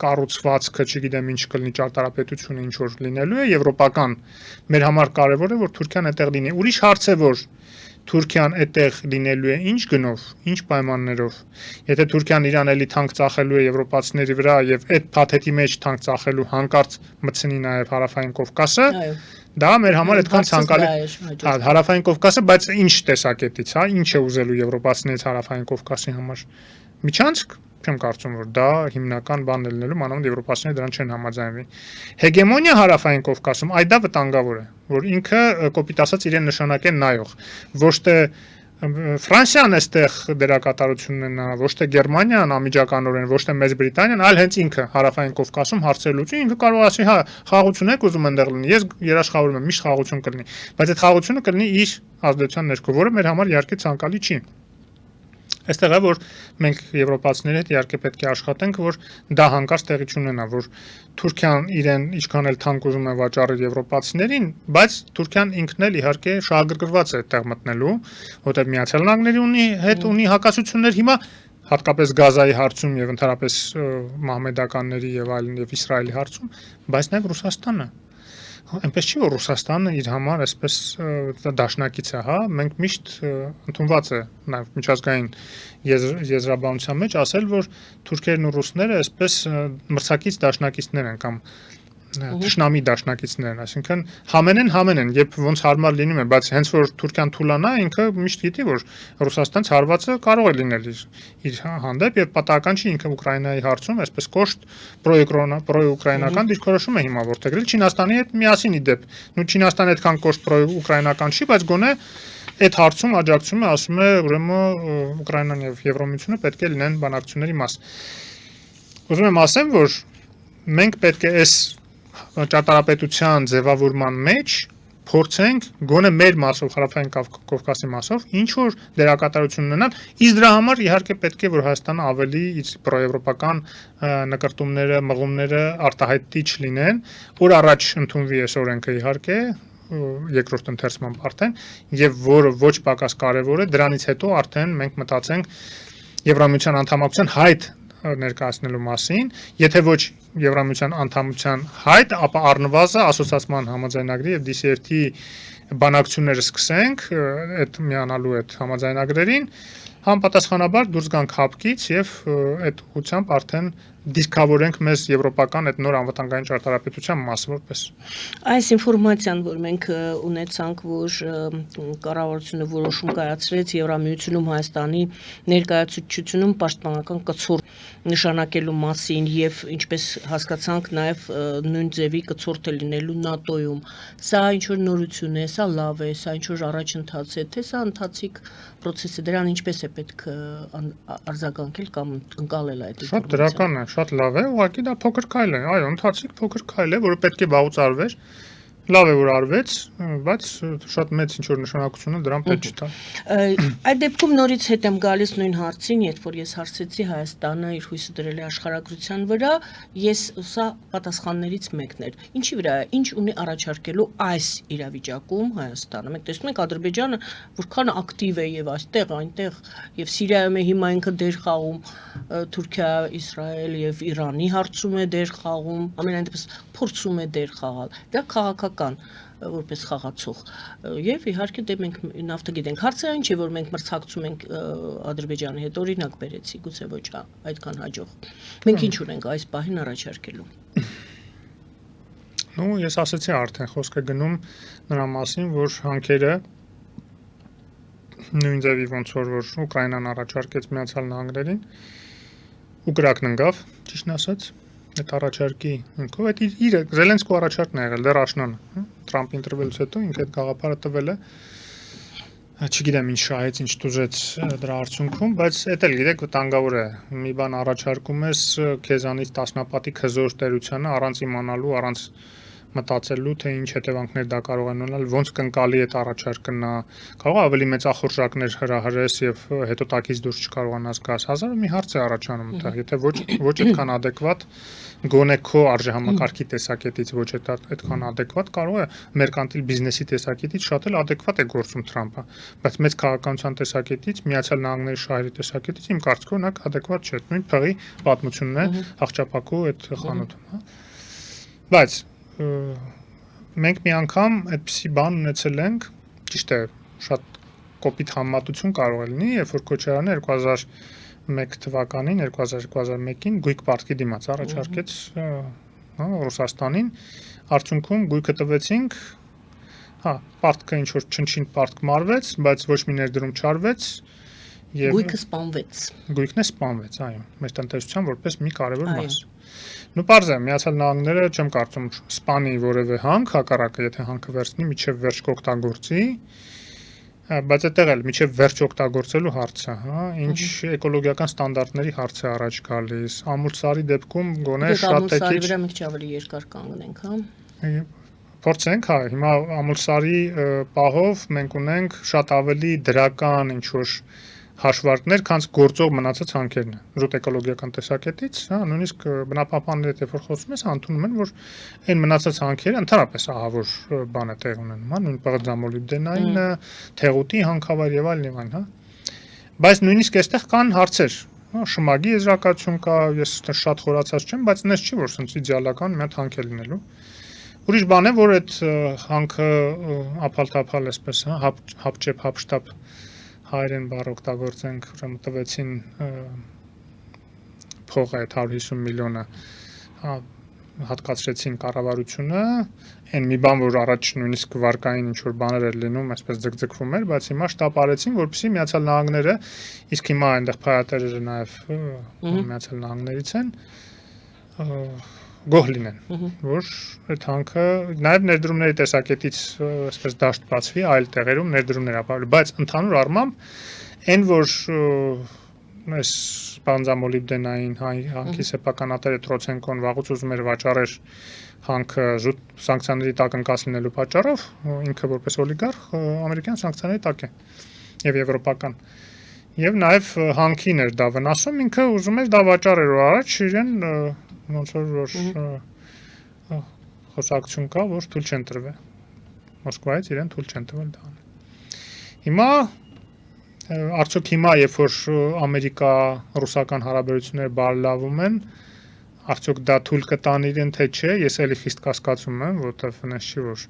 Speaker 2: կառուցվածքը, չգիտեմ ինչ կլինի ճարտարապետությունը ինչ որ լինելու է եվրոպական, մեր համար կարևոր է որ Թուրքիան այդտեղ լինի։ Ուրիշ հարց է որ Թուրքիան այդտեղ լինելու է ինչ գնով, ինչ պայմաններով։ Եթե Թուրքիան իրան էլի թանկ ծախելու է եվրոպացիների վրա եւ այդ փաթեթի մեջ թանկ ծախելու հանկարծ մտցնի նաեւ հարավային Կովկասը, դա մեր համար այդքան ցանկալի է։ Հարավային Կովկասը, բայց ինչ տեսակետից, հա, ինչ է ուզելու եվրոպացիներից հարավային Կովկասի համար։ Միջանցք չեմ կարծում որ դա հիմնական բանն է լինելու, մանավանդ եվրոպացիները դրան չեն համաձայնվի։ Հեգեմոնիա հարավային Կովկասում, այդ դա վտանգավոր է, որ ինքը կոպիտ ասած իրեն նշանակեն նայող, ոչ թե Ֆրանսիան այստեղ դերակատարություն ունենա, ոչ թե Գերմանիան անմիջականորեն, ոչ թե Մեծ Բրիտանիան, այլ հենց ինքը հարավային Կովկասում հարցեր լուծի, ինքը կարող ասի, հա, խաղաղություն եք ուզում այնտեղ լինի, ես երաշխավորում եմ, միշտ խաղաղություն կլինի, բայց այդ խաղաղությունը կլինի իր ազդեցության ներքո, որը մեր համար իհարկե ցանկալի չի։ Այստեղ է որ մենք եվրոպացիների հետ իհարկե պետք է աշխատենք, որ դա հանկարծ տեղի չունենա, որ Թուրքիան իրեն ինչքան էլ թանկ ուզում է վաճառել եվրոպացիներին, բայց Թուրքիան ինքն էլ իհարկե շահագրգռված է այդտեղ մտնելու, որտեղ Միացյալ Նահանգների հետ ունի հակասություններ հիմա հատկապես Գազայի հարցում եւ ընդհանրապես մահմեդականների եւ այլն եւ Իսրայելի հարցում, բայց նաեւ Ռուսաստանը այնպես չի որ Ռուսաստանը իր համար այսպես դաշնակից է, հա, մենք միշտ ընդունված է նաև միջազգային եզրաբանության մեջ ասել, որ թուրքերն ու ռուսները այսպես մրցակից դաշնակիցներ են կամ Թշնամի դաշնակիցներն, այսինքն համեն են, երբ ոնց հարմար լինում է, բայց հենց որ Թուրքիան թուլանա, ինքը միշտ գիտի, որ Ռուսաստանից հարվածը կարող է լինել իր հանդեպ եւ պատահական չի ինքը Ուկրաինայի հարցում այսպես կոշտ պրոուկրաինական դիրքորոշում է հիմա որտեղել Չինաստանի հետ միասին իդեպ։ Նու Չինաստանը այդքան կոշտ պրոուկրաինական չի, բայց գոնե այդ հարցում աջակցում է, ասում է, ուրեմն Ուկրաինան եւ Եվրոմիությունը պետք է լինեն բանակցությունների մաս։ Ուզում եմ ասեմ, որ մենք պետք է այս ճարտարապետության ձևավորման մեջ փորձենք գոնե մեր մասով հարավային Կովկասի մասով ինչ որ դերակատարություն ունենալ, իսկ դրա համար իհարկե պետք է որ Հայաստանը ավելի իր պրոեվրոպական նկարտումները, մղումները արտահայտիչ լինեն, որ առաջ ընդունվի այս օրենքը իհարկե երկրորդ ընթերցման արդեն եւ որը ոչ պակաս կարեւոր է, դրանից հետո արդեն մենք մտածենք Եվրամիության անդամակցության հայտ ներկայացնելու մասին, եթե ոչ Եվրամիության անդամության հայտ, ապա առնվազն ասոցիացիան համաձայնագրի եւ DCFT բանակցությունները սկսենք այդ միանալու այդ համաձայնագրերին, համապատասխանաբար դուրս գանք հապկից եւ այդ ուղղությամբ արդեն դիսկավորենք մեզ եվրոպական այդ նոր անվտանգային ճարտարապետության մասը որպես։
Speaker 1: Այս ինֆորմացիան, որ մենք ունեցանք, որ կառավարությունը որոշում կայացրեց Եվրամիությունում Հայաստանի ներկայացությունում պաշտպանական կցորդ նշանակելու մասին եւ ինչպես հասկացանք նաեւ նույն ձևի կցորդ է լինելու ՆԱՏՕ-ում, սա ինչ որ նորություն է, սա լավ է, սա ինչ որ առաջընթաց է, թե սա ընթացիկ process է, դրան ինչպես է պետք արձագանքել կամ ընկալել այդ
Speaker 2: ինֆորմացիան։ Շատ դրական է, շատ լավ է, ուղղակի դա փոքր քայլ է, այո, ընթացիկ փոքր քայլ է, որը պետք է վաղուց արվեր։ Լավ է որ արվեց, բայց շատ մեծ ինչ որ նշանակություն է դրան պետք չտա։
Speaker 1: Այդ դեպքում նորից հետ եմ գալիս նույն հարցին, երբ որ ես հարցեցի Հայաստանը իր հույսը դրել է աշխարհագրության վրա, ես սա պատասխաններից մեկն էր։ Ինչի վրա է, ինչ ունի առաջարկելու այս իրավիճակում Հայաստանը։ Մենք տեսնում ենք Ադրբեջանը որքան ակտիվ է եւ այստեղ, այնտեղ եւ Սիրիայում է հիմա ինքը դեր խաղում, Թուրքիա, Իսրայել եւ Իրանի հարցում է դեր խաղում, ամենայն դեպս փորձում է դեր խաղալ։ Դա քաղաքական որպես խաղացող եւ իհարկե դե մենք նավթը գիտենք հարցը այն չէ որ մենք մրցակցում ենք Ադրբեջանի հետ օրինակ բերեցի գուցե ոչ այդքան հաջող մենք ինչ ունենք այս պահին առաջարկելու
Speaker 2: Ну ես ասացի արդեն խոսքը գնում նրա մասին որ հանքերը նույն ձևի ոնց որ Ուկրաինան առաջարկեց Միացյալ Նահանգներին Ուկրաինան ընկավ ճիշտ ասած այդ առաջարկի ինքով այդ իր Զելենսկու առաջարկն է եղել դեռ աշնանը Թրամփի ընտրվելուց հետո ինքը այդ գաղափարը տվել է չգիտեմ ինչ շահեց ինչ դուժեց դրա արդյունքում բայց էդ էլ գիտեք վտանգավոր է մի բան առաջարկում ես քեզանից տասնապատիկ հզոր տերությանը առանց իմանալու առանց մտածելու թե ինչ հետևանքներ դա կարող է ունենալ ոնց կընկալի այդ առաջարկը նա կարող է ավելի մեծախորժակներ հրահրես եւ հետո տակից դուրս չկարողանաս գաս հազարը մի հարց է առաջանում այդտեղ եթե ոչ այդքան adekvat գոնե քո արժեհամակարգի տեսակետից ոչ այդքան adekvat կարող է մերկանտիլ բիզնեսի տեսակետից շատ էլ adekvat է գործում Թրամփը բայց մեծ քաղաքականության տեսակետից Միացյալ Նահանգների շահերի տեսակետից իմ կարծիքով նա adekvat չէ նույն փղի պատմությունն է հաղճապակու այդ խանութում հա բայց մենք մի անգամ այդպիսի բան ունեցել ենք, ճիշտ է, շատ կոպիտ համեմատություն կարող է լինի, երբ որ Քոչարյանը 2001 թվականին, 2001-ին գույք պարտքի դիմաց առաջարկեց Ռուսաստանին, արդյունքում գույքը տվեցինք, հա, պարտքը ինչ որ չնչին պարտք մարվեց, բայց ոչ մի ներդրում չարվեց
Speaker 1: եւ գույքը սպանվեց։
Speaker 2: Գույքն է սպանվեց, այո, մեր տնտեսության որպես մի կարևոր մաս։ Ну պարզ է, Միացյալ Նահանգները չեմ կարծում սպանի որևէ հանք, հակառակը, եթե հանքը վերցնի, միջև վերջ կօգտագործի, բայց այդտեղ էլ միջև վերջ օգտագործելու հարցը, հա, ինչ էկոլոգիական ստանդարտների հարց է առաջ գալիս։ Ամուլսարի դեպքում գոնե շատ է քիչ։
Speaker 1: Ամուլսարի վրա մի քիչ ավելի երկար կանգնենք, հա։
Speaker 2: Փորձենք, հա, հիմա ամուլսարի պահով մենք ունենք շատ ավելի դրական ինչ որ հաշվարկներ, քան գործող մնացած հանքերն են։ Ժուտ էկոլոգիական տեսակետից, հա, նույնիսկ բնապահպանների հետ երբ խոսում ես, ընդունում են, որ այն մնացած հանքերը ընդհանրապես ահավոր բան է տեղ ունենում, հա, նույն պղձամոլիբդենային, թեղուտի հանքավայր եւ այլն, հա։ Բայց նույնիսկ այստեղ կան հարցեր, հա, շմագի եզրակացություն կա, ես շատ խորացած չեմ, բայց այնպես չի, որ սենց իդեալական մի հատ հանք է լինելու։ Ուրիշ բան է, որ այդ հանքը ափալ-թափալ էսպես, հա, հապճեպ, հապշտապ հայերեն բառ օգտագործենք, ուրեմն տվեցին փողը այդ 150 միլիոնը, հա, հատկացրեցին կառավարությունը, այն մի բան, որ առաջ նույնիսկ վարկային ինչ-որ բաներ էր լինում, այսպես ձգձգվում էր, բայց հիմա շտապ արեցին, որպեսզի Միացյալ Նահանգները, իսկ հիմա այնտեղ փայատերերը նաև Միացյալ Նահանգներից են, գոհ լինեն, որ այդ հանքը նաև ներդրումների տեսակետից այսպես դաշտ բացվի այլ տեղերում ներդրումներ ապահովելու, բայց ընդհանուր առմամբ այն որ այս բանձամոլիբդենային հանքի սեփականատերը Տրոցենկոն վաղուց ուզում էր վաճառել հանքը զուտ սանկցիաների տակ ընկած լինելու պատճառով ինքը որպես օլիգարխ ամերիկյան սանկցիաների տակ է եւ եվրոպական եւ նաև հանքին էր դա վնասում ինքը ուզում էր դա վաճառել ու առաջ իրեն ոնց որ խոսակցություն կա, որ թույլ չեն տրվել։ Մոսկվայից իրեն թույլ չեն տվել դա։ Հիմա արդյոք հիմա երբ որ Ամերիկա-ռուսական հարաբերությունները բարելավում են, արդյոք դա թույլ կտան իրեն թե չէ, ես էլի խիստ կասկածում եմ, որովհետև այնպես չի որ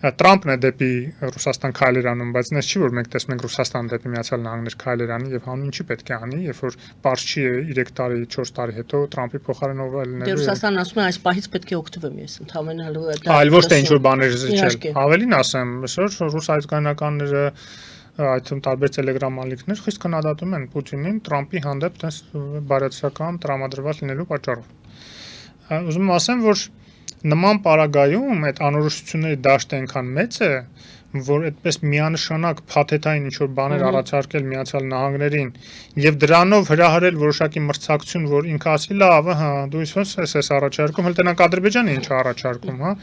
Speaker 2: Տրամպն է դեպի Ռուսաստան քայլեր անում, բայց նես չի որ մենք տեսնում ենք Ռուսաստանը դեպի Միացյալ Նահանգներ քայլեր անի եւ հանուն ինչի պետք է անի, երբ որ պարզ չի 3 տարի, 4 տարի հետո Տրամպի փոխարեն ով լինելու։
Speaker 1: Դե Ռուսաստանն ասում է այս պահից պետք է օգտվեմ ես, ընդհանրապես դա։
Speaker 2: Այլ ոչ թե ինչ որ բաներ զիջել։ Ավելին ասեմ, այսօր ռուս ազգանականները այդ տարբեր Telegram ալիքներ խիստ քննադատում են Պուտինին Տրամպի հանդեպ տես բարյացակամ տրամադրված լինելու պատճառով։ Ուզում եմ ասեմ, որ նման պարագայում այդ անորոշությունների դաշտը այնքան մեծ է, որ այդպես միանշանակ փաթեթային ինչ որ բաներ առաջարկել Միացյալ Նահանգներին եւ դրանով հրահրել որոշակի մրցակցություն, որ ինքը ասի լավ, հա, դու ես առաջարկում, հենց տնակ Ադրբեջանը ինչ առաջարկում, հա։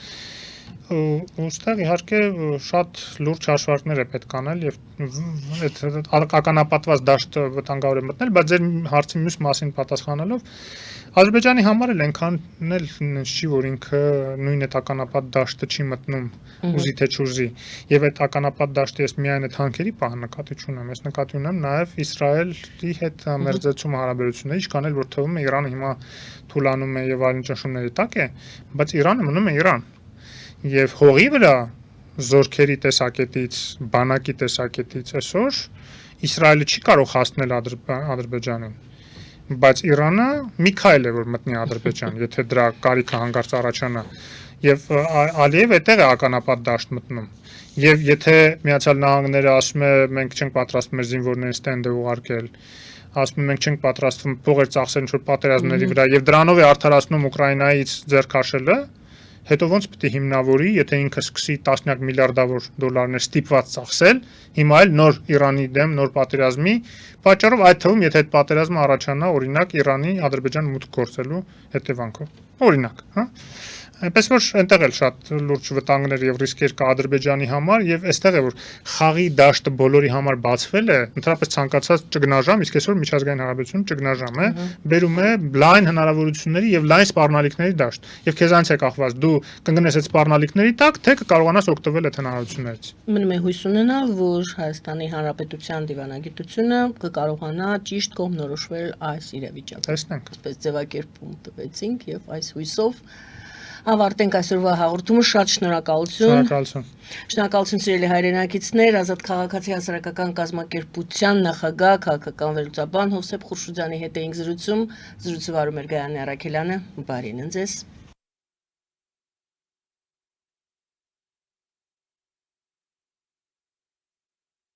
Speaker 2: Ոստեղ իհարկե շատ լուրջ հաշվարկներ է պետք անել եւ այդ ականապատված դաշտը վտանգավոր է մտնել, բայց ձեր հարցի մյուս մասին պատասխանելով Ադրբեջանի համար էլ այնքան էլ չի որ ինքը նույն այդ ականապատ դաշտը չի մտնում ուզի թե չուզի եւ այդ ականապատ դաշտը ես միայն այդ հանքերի պահ նկատի չունեմ, ես նկատի ունեմ նաեւ Իսրայելի հետ մերձեցում հարաբերությունների, ինչքան էլ որ թվում է Իրանը հիմա թուլանում է եւ այլն ճնշումների տակ է, բայց Իրանը մնում է Իրան։ Եվ հողի վրա զորքերի տեսակետից, բանակի տեսակետից այսօր Իսրայելը չի կարող հասնել Ադրբեջանին, բայց Իրանը մի քայլ է որ մտնի Ադրբեջան, եթե դրա կարիքը հանկարծ առաջանա, եւ Ալիև այդտեղ է ականապատ դաշտ մտնում։ Եվ եթե Միացյալ Նահանգները ասում է մենք չենք պատրաստվում մեր զինվորներին ստենդը ուղարկել, ասում են մենք չենք պատրաստվում փողեր ծախսել ինչ որ պատերազմների վրա եւ դրանով է արդարացնում Ուկրաինայից ձեռք քաշելը, հետո ոնց պետք է հիմնավորի, եթե ինքը սկսի տասնյակ միլիարդավոր դոլարներ ստիպված ծախսել, հիմա էլ նոր Իրանի դեմ նոր պատերազմի պատճառով այդ թվում, եթե այդ պատերազմը առաջանա, օրինակ Իրանի Ադրբեջան մուտք գործելու հետևանքով, օրինակ, հա։ Այնպես որ այնտեղ էլ շատ լուրջ վտանգներ եւ ռիսկեր կա Ադրբեջանի համար եւ այստեղ է որ խաղի դաշտը բոլորի համար բացվել է, ընդհանրապես ցանկացած ճգնաժամ, իսկ այսօր միջազգային հարաբերություն ճգնաժամ է, բերում է լայն հնարավորությունների եւ լայն սպառնալիքների դաշտ։ Եվ քեզանից է կախված դու կընկնես այդ սպառնալիքների տակ, թե կկարողանաս օգտվել այդ հնարավորություններից։
Speaker 1: Մնում է հույս ունենալ, որ Հայաստանի Հանրապետության դիվանագիտությունը կկարողանա ճիշտ կողմնորոշվել այս իրավիճակը։
Speaker 2: Տեսնենք։
Speaker 1: Այսպես ձևակերպում տվեցինք եւ այս հույսով ավարտենք այսօրվա հաղորդումը, շատ շնորհակալություն։ Շնորհակալություն սիրելի հայրենակիցներ, Ազատ քաղաքացի հասարակական կազմակերպության նախագահ քաղաքական վերլուծաբան Հովսեփ Խուրշուդյանի հետ էինք զրուցում, զրույցը վարում էր Գայանե Առաքելյանը, բարին ընձեզ։